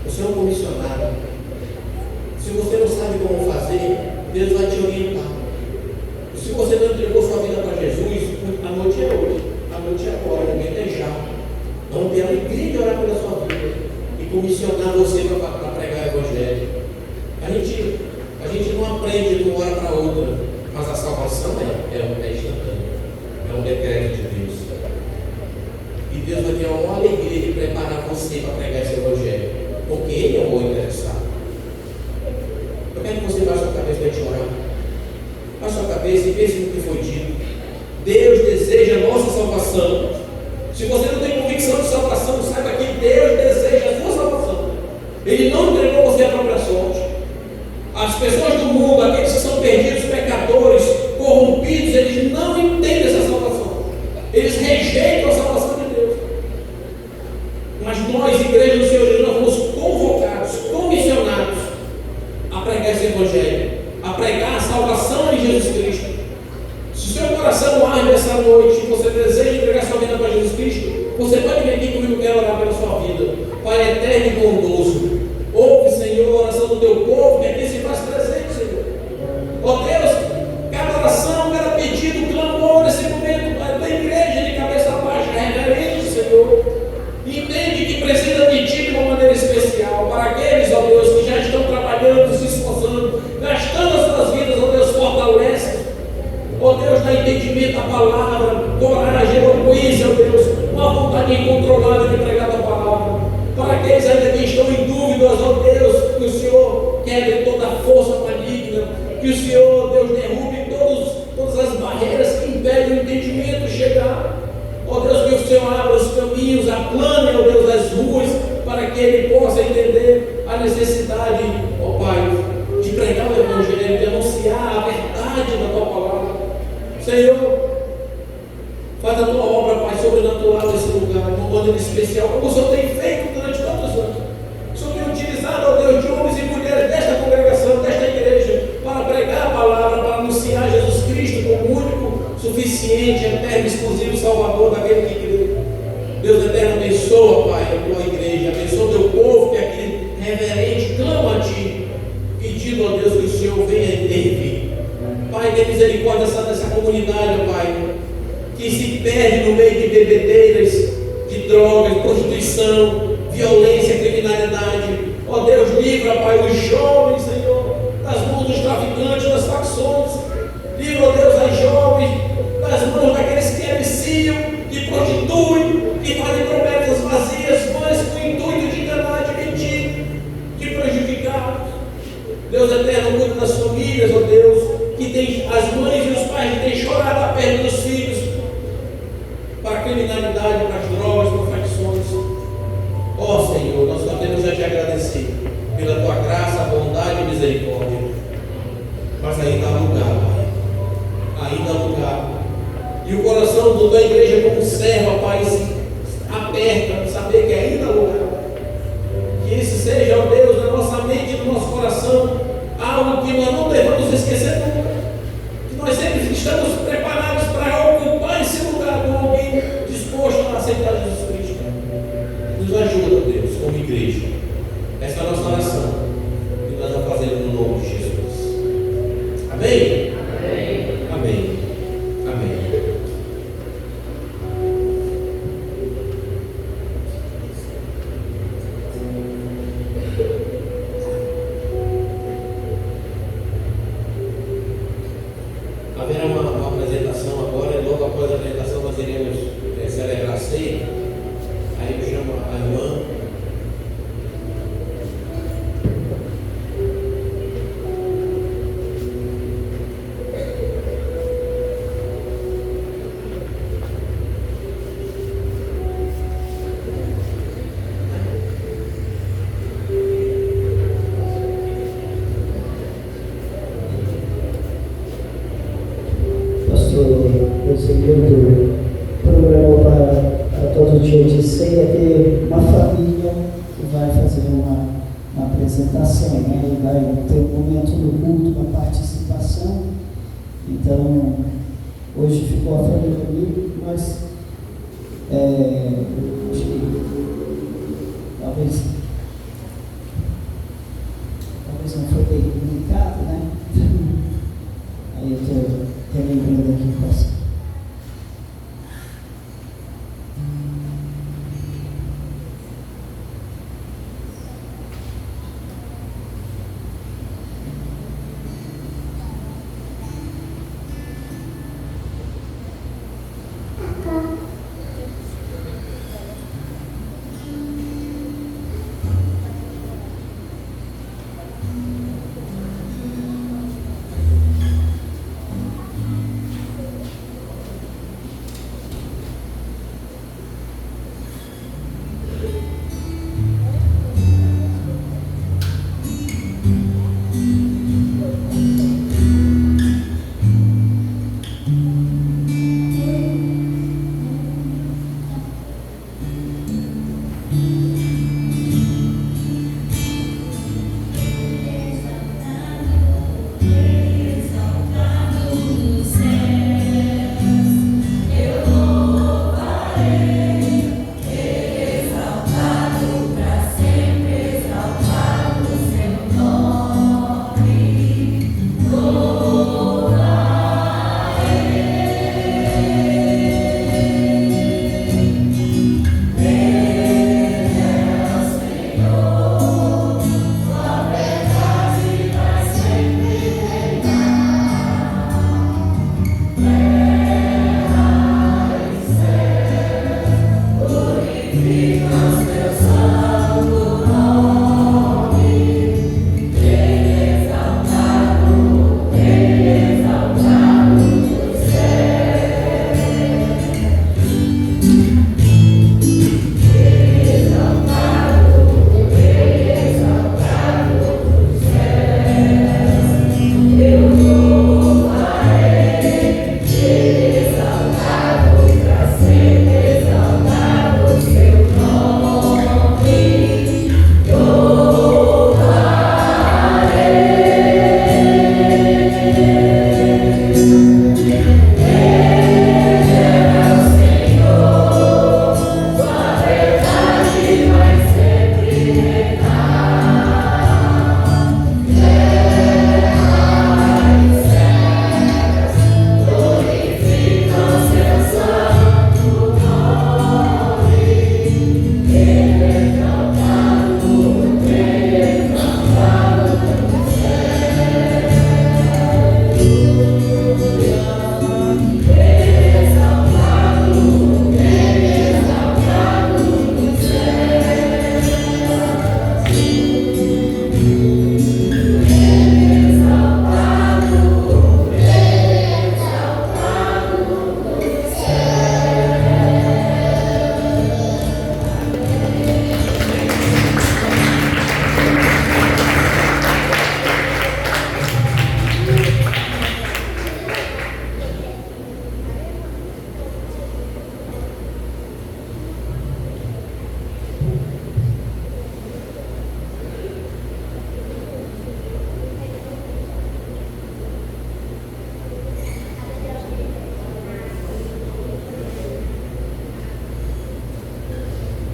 Você é um comissionado. Se você não sabe como fazer, Deus vai te orientar. E se você não entregou sua vida para Jesus, a noite é hoje, a noite é agora, o momento é já. Vamos ter a alegria de orar pela sua vida e comissionar você para pregar o Evangelho. A gente não aprende de uma hora para outra, mas a salvação é instantânea, é um decreto de Deus. E Deus vai ter uma alegria de preparar você para pregar esse Evangelho, porque Ele é o bom interessado. Eu quero que você baixe a cabeça para a gente orar. Baixe a cabeça e pense no que foi dito. Deus deseja a nossa salvação. Se você não tem convicção de salvação, saiba que Deus deseja a sua salvação. Ele não entregou você a própria sorte. As pessoas do mundo, aqueles que são perdidos, pecadores, corrompidos, eles não entendem essa salvação. Eles rejeitam a salvação de Deus. Mas nós, igreja do Senhor Jesus, nós fomos convocados, comissionados a pregar esse Evangelho, a pregar a salvação em Jesus Cristo. Se o seu coração arde essa noite e você deseja entregar sua vida para Jesus Cristo, você pode vir aqui comigo, quero orar pela sua vida. Pai eterno e bondoso, ouve, Senhor, a oração do teu povo, que aqui se faz presente, Senhor. Ó Deus, cada oração, cada pedido, clamor nesse momento, Pai, da igreja de cabeça baixa, reverente, Senhor, entende que precisa de Ti de uma maneira especial. Para aqueles, ó Deus, que já estão trabalhando, se esforçando, gastando as suas vidas, ó Deus, fortalece. Ó Deus, dá entendimento à palavra, coragem, eloquência, ó Deus, uma vontade incontrolável de pregar a palavra. Para aqueles ainda que estão em dúvidas, ó Deus, que o Senhor quebre toda a força maligna, que o Senhor, Deus, derrube todas as barreiras que impedem o entendimento de chegar. Ó Deus, que o Senhor abra os caminhos, aplane, ó Deus, as ruas, para que ele possa entender a necessidade, ó Pai, de pregar o Evangelho, de anunciar a verdade da Tua palavra. Senhor, faz a Tua obra, Pai, sobrenatural nesse lugar, de uma maneira especial, como o Senhor tem feito durante tantos anos. O Senhor tem utilizado, ó Deus, de homens e mulheres desta congregação, desta igreja, para pregar a palavra, para anunciar Jesus Cristo como único, suficiente, eterno, exclusivo Salvador daquele que crê. Deus eterno, abençoa, Pai, a Tua igreja, abençoa o Teu povo que aqui reverente clama a Ti, pedindo a Deus que o Senhor venha intervir. Pai, tenha misericórdia dessa comunidade, ó Pai, que se perde no meio de bebedeiras, de drogas, prostituição, violência, criminalidade. Ó Deus, livra, Pai, os jovens, Senhor, das mãos dos traficantes, das facções. Livra, ó Deus, as jovens das mãos daqueles que aliciam, que prostituem, que fazem promessas vazias, mas com o intuito de enganar, de mentir, de prejudicar. Deus eterno, cuida das famílias, ó Deus, que tem as mães e os pais que têm chorado a perda dos filhos para a criminalidade, para as drogas, para facções. Ó Senhor, nós só temos a Te agradecer pela Tua graça, bondade e misericórdia. Mas ainda há lugar, Pai. Ainda há lugar. E o coração da igreja como serva, Pai, se aperta, saber que ainda há lugar. Que isso seja, ó Deus, na nossa mente e no nosso coração, algo que nós não devemos esquecer nunca. Que nós sempre estamos preparados para ocupar esse lugar com alguém disposto a aceitar Jesus Cristo. Nos ajuda, Deus, como igreja. Essa é a nossa oração. E nós vamos fazer no nome de Jesus. Amém? Amém. Amém. Amém. Haverá uma apresentação agora, e logo após a apresentação nós iremos celebrar a ceia. Aí eu chamo a irmã. Eu seria do programa para todo dia de ceia ter uma família que vai fazer uma apresentação, né? E vai ter um momento no culto, uma participação. Então, hoje ficou a família comigo, mas acho que talvez não foi bem comunicado, né? Aí eu estou relembrando aqui o pastor.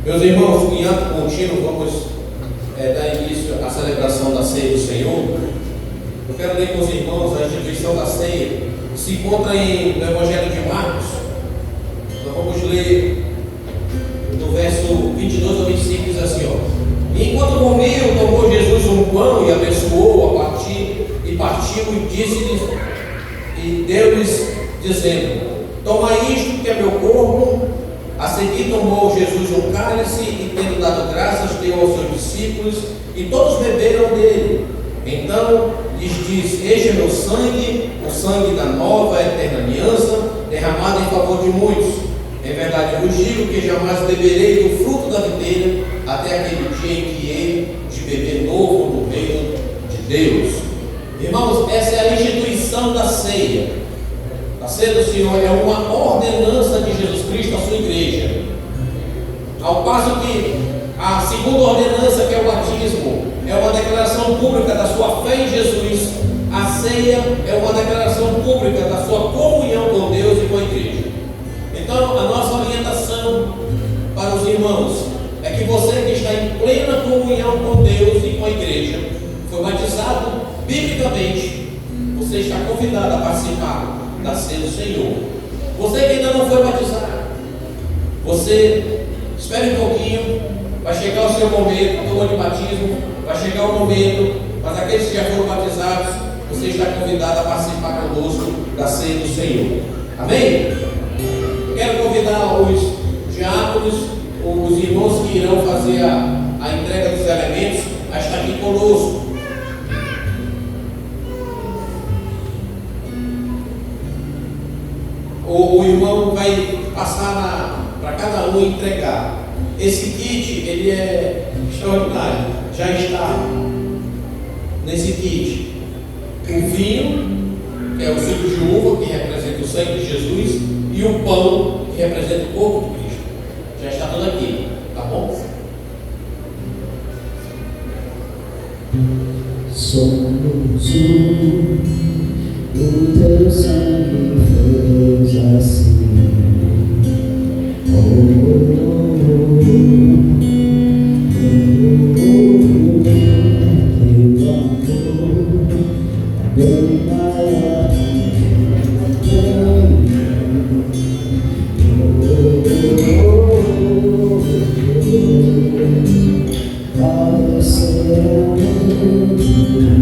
Meus irmãos, em ato contínuo, vamos dar início à celebração da ceia do Senhor. Eu quero ler com os irmãos a instituição da ceia. Se encontra no Evangelho de Marcos. Nós vamos ler no verso 22 ao 25, diz assim, ó. E enquanto comiam, tomou Jesus um pão e abençoou e partiu e disse-lhes, e deu-lhes, dizendo: tomai isto que é meu corpo. A seguir tomou Jesus um cálice e, tendo dado graças, deu aos seus discípulos, e todos beberam dele. Então lhes diz: este é meu sangue, o sangue da nova eterna aliança, derramado em favor de muitos. Em verdade vos digo que jamais beberei do fruto da videira, até aquele dia em que hei de beber novo no reino de Deus. Irmãos, essa é a instituição da ceia. A ceia do Senhor é uma ordenança de Jesus Cristo à sua igreja. Ao passo que a segunda ordenança, que é o batismo, é uma declaração pública da sua fé em Jesus, a ceia é uma declaração pública da sua comunhão com Deus e com a igreja. Então, a nossa orientação para os irmãos é que você que está em plena comunhão com Deus e com a igreja, foi batizado biblicamente, você está convidado a participar da ceia do Senhor. Você que ainda não foi batizado, você espere um pouquinho, vai chegar o seu momento, do ano de batismo, vai chegar o momento, mas aqueles que já foram batizados, você está convidado a participar conosco da ceia do Senhor. Amém? Quero convidar os diáconos, os irmãos que irão fazer a entrega dos elementos, a estar aqui conosco. O irmão vai passar para cada um entregar. Esse kit, ele é extraordinário. Já está nesse kit o vinho, que é o suco de uva, que representa o sangue de Jesus, e o pão, que representa o corpo de Cristo. Já está tudo aqui, tá bom? Somos o teu sangue fez assim.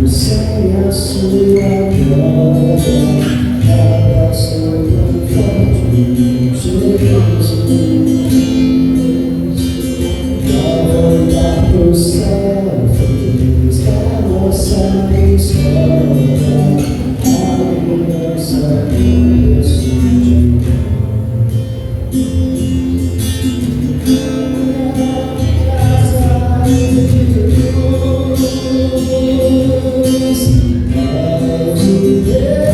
Sem a sua glória, sobre Deus.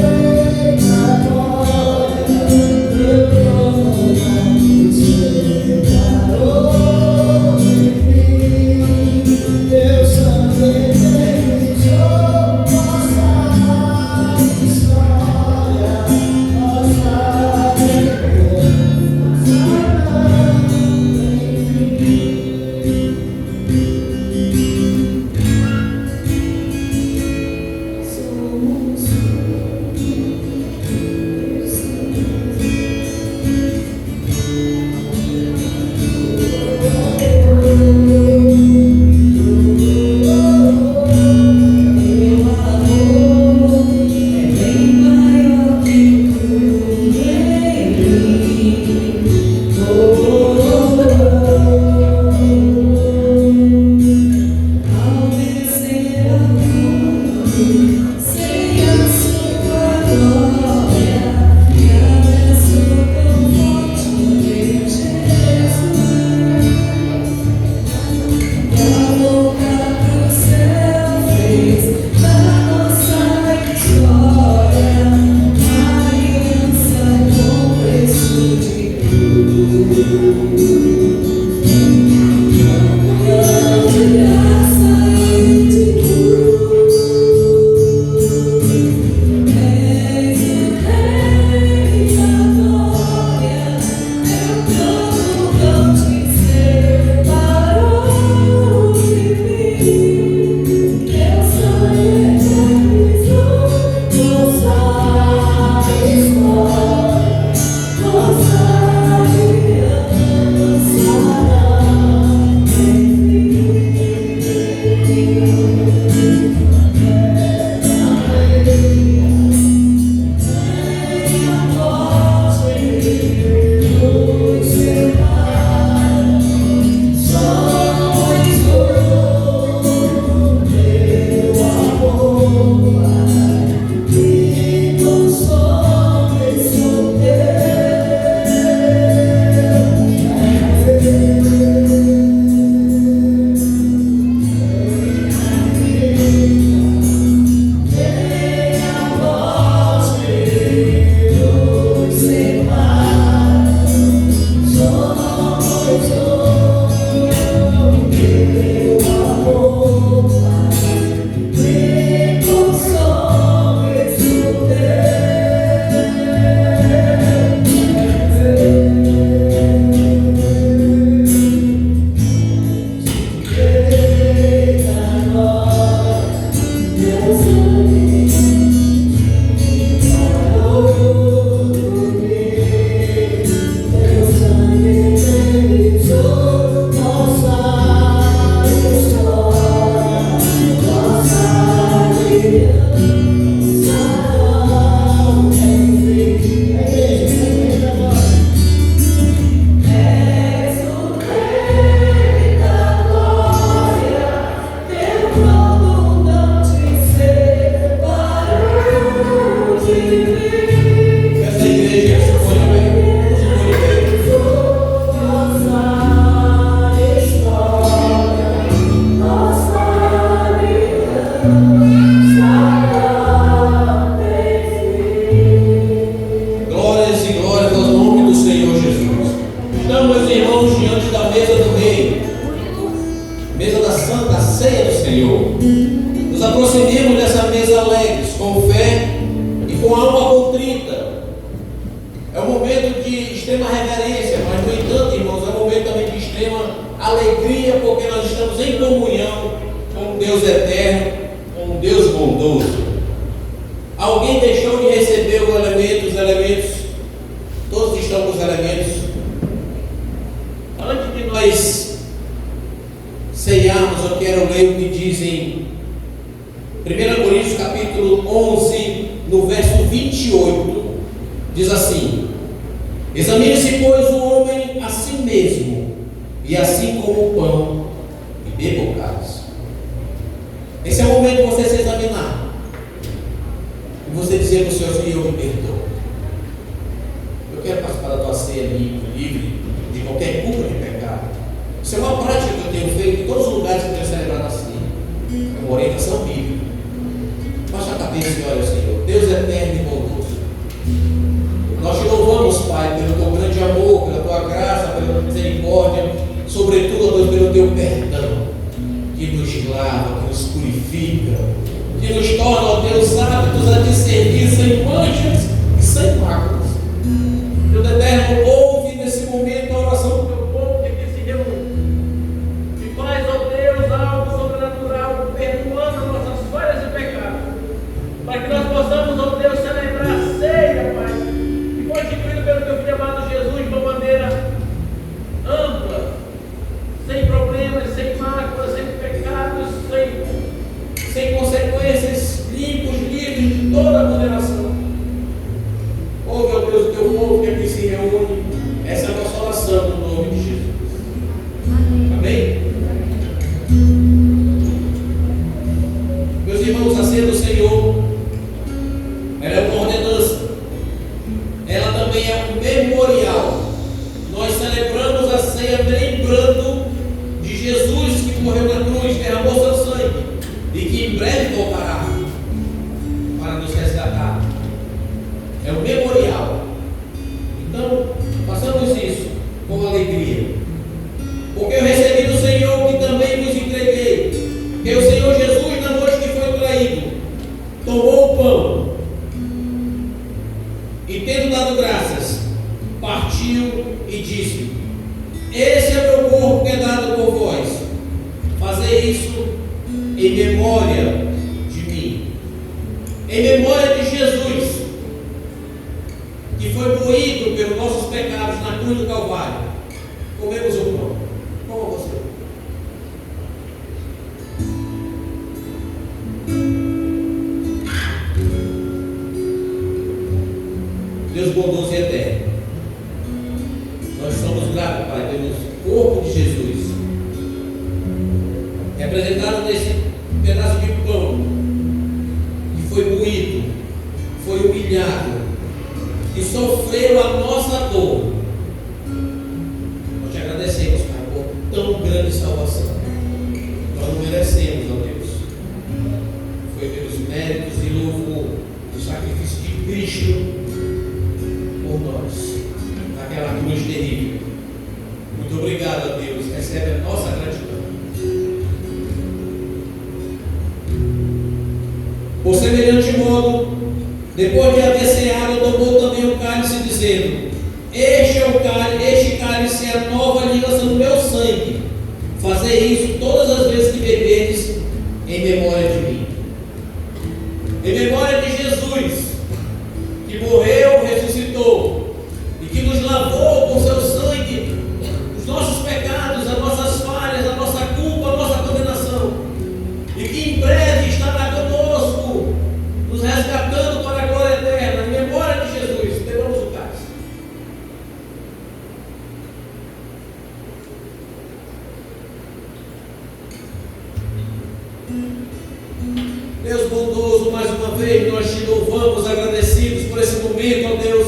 vez nós te louvamos, agradecidos por esse momento, ó Deus.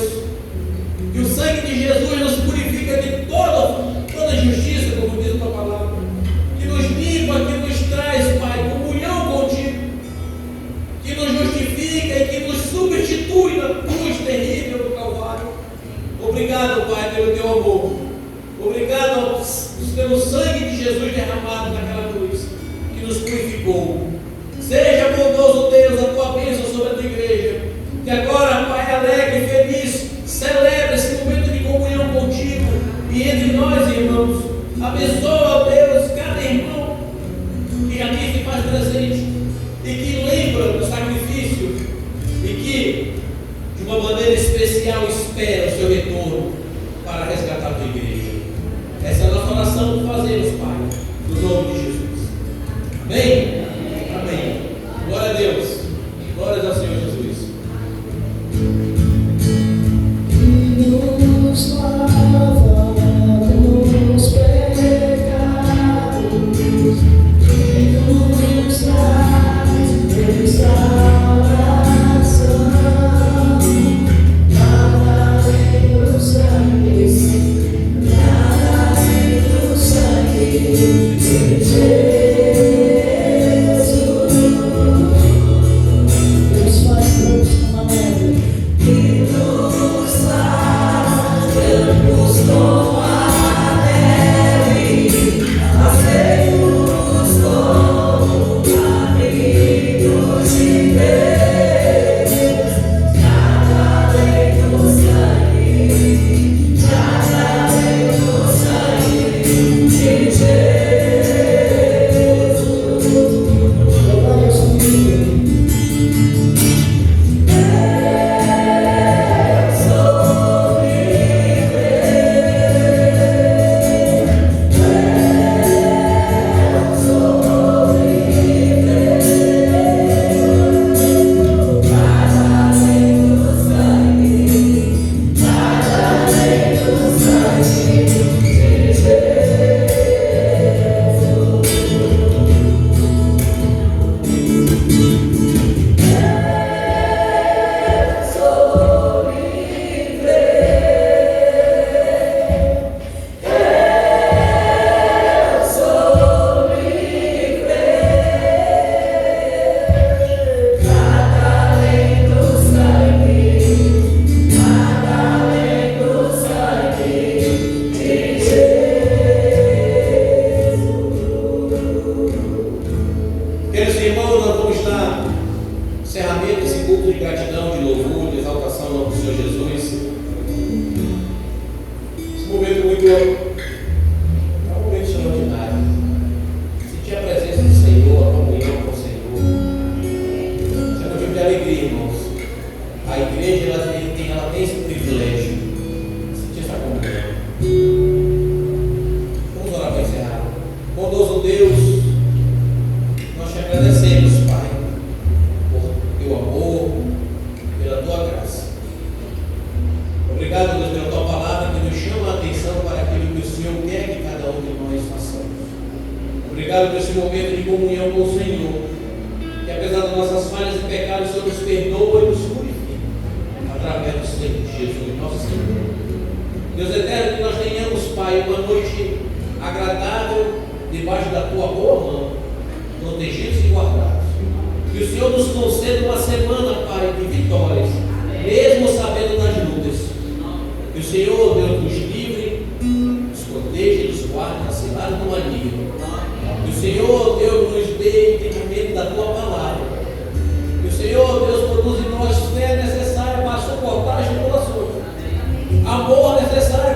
Que o sangue de Jesus nos purifica de toda injustiça, como diz a tua palavra. Que nos limpa, que nos traz, Pai, comunhão contigo. Que nos justifica e que nos substitui na cruz terrível do Calvário. Obrigado, Pai, pelo teu amor. Obrigado pelo sangue de Jesus derramado naquela cruz, que nos purificou. Seja bondoso, Deus, a tua bênção sobre a tua igreja. Que agora, Pai, alegre e feliz, celebra esse momento de comunhão contigo e entre nós, irmãos. Abençoa, Deus, cada irmão que aqui se faz presente e que lembra do sacrifício e que, de uma maneira especial, espera o seu retorno para resgatar a tua igreja. Essa é a nossa oração que fazemos, Pai, no nome de Jesus. Amém? Amém. Glória a Deus. Glórias ao Senhor Jesus. Nos lava dos pecados, nos traz restauração. Nada além do sangue, nada além do sangue de Jesus. Deus faz todos uma neve e nos lavamos com a neve, fazemos como amigos de Deus. Nada além do sangue, nada além do sangue de Jesus. Glória ao Senhor. Queridos irmãos, nós vamos dar encerramento desse culto de gratidão, de louvor, de exaltação ao nome do Senhor Jesus. Esse momento muito é um momento extraordinário. Sentir a presença do Senhor, a comunhão com o Senhor. Isso é motivo de alegria, irmãos. A igreja ela tem esse privilégio de sentir essa comunhão. Vamos orar para encerrar. Bondoso Deus, nós te agradecemos, Pai, por teu amor, pela tua graça. Obrigado, Deus, pela tua palavra que nos chama a atenção para aquilo que o Senhor quer que cada um de nós façamos. Obrigado por esse momento de comunhão com o Senhor, que apesar das nossas falhas e pecados, o Senhor nos perdoa e nos purifica através do sangue de Jesus, nosso Senhor. Deus eterno, que nós tenhamos, Pai, uma noite agradável debaixo da tua boa mão, protegidos e guardados. Que o Senhor nos conceda uma semana, Pai, de vitórias, mesmo sabendo das lutas. Que o Senhor, Deus, nos livre, nos proteja e nos guarde na cilada do maligno. Que o Senhor, Deus, nos dê entendimento da tua palavra. Que o Senhor, Deus, produza em nós fé necessária para suportar as tribulações, amor necessário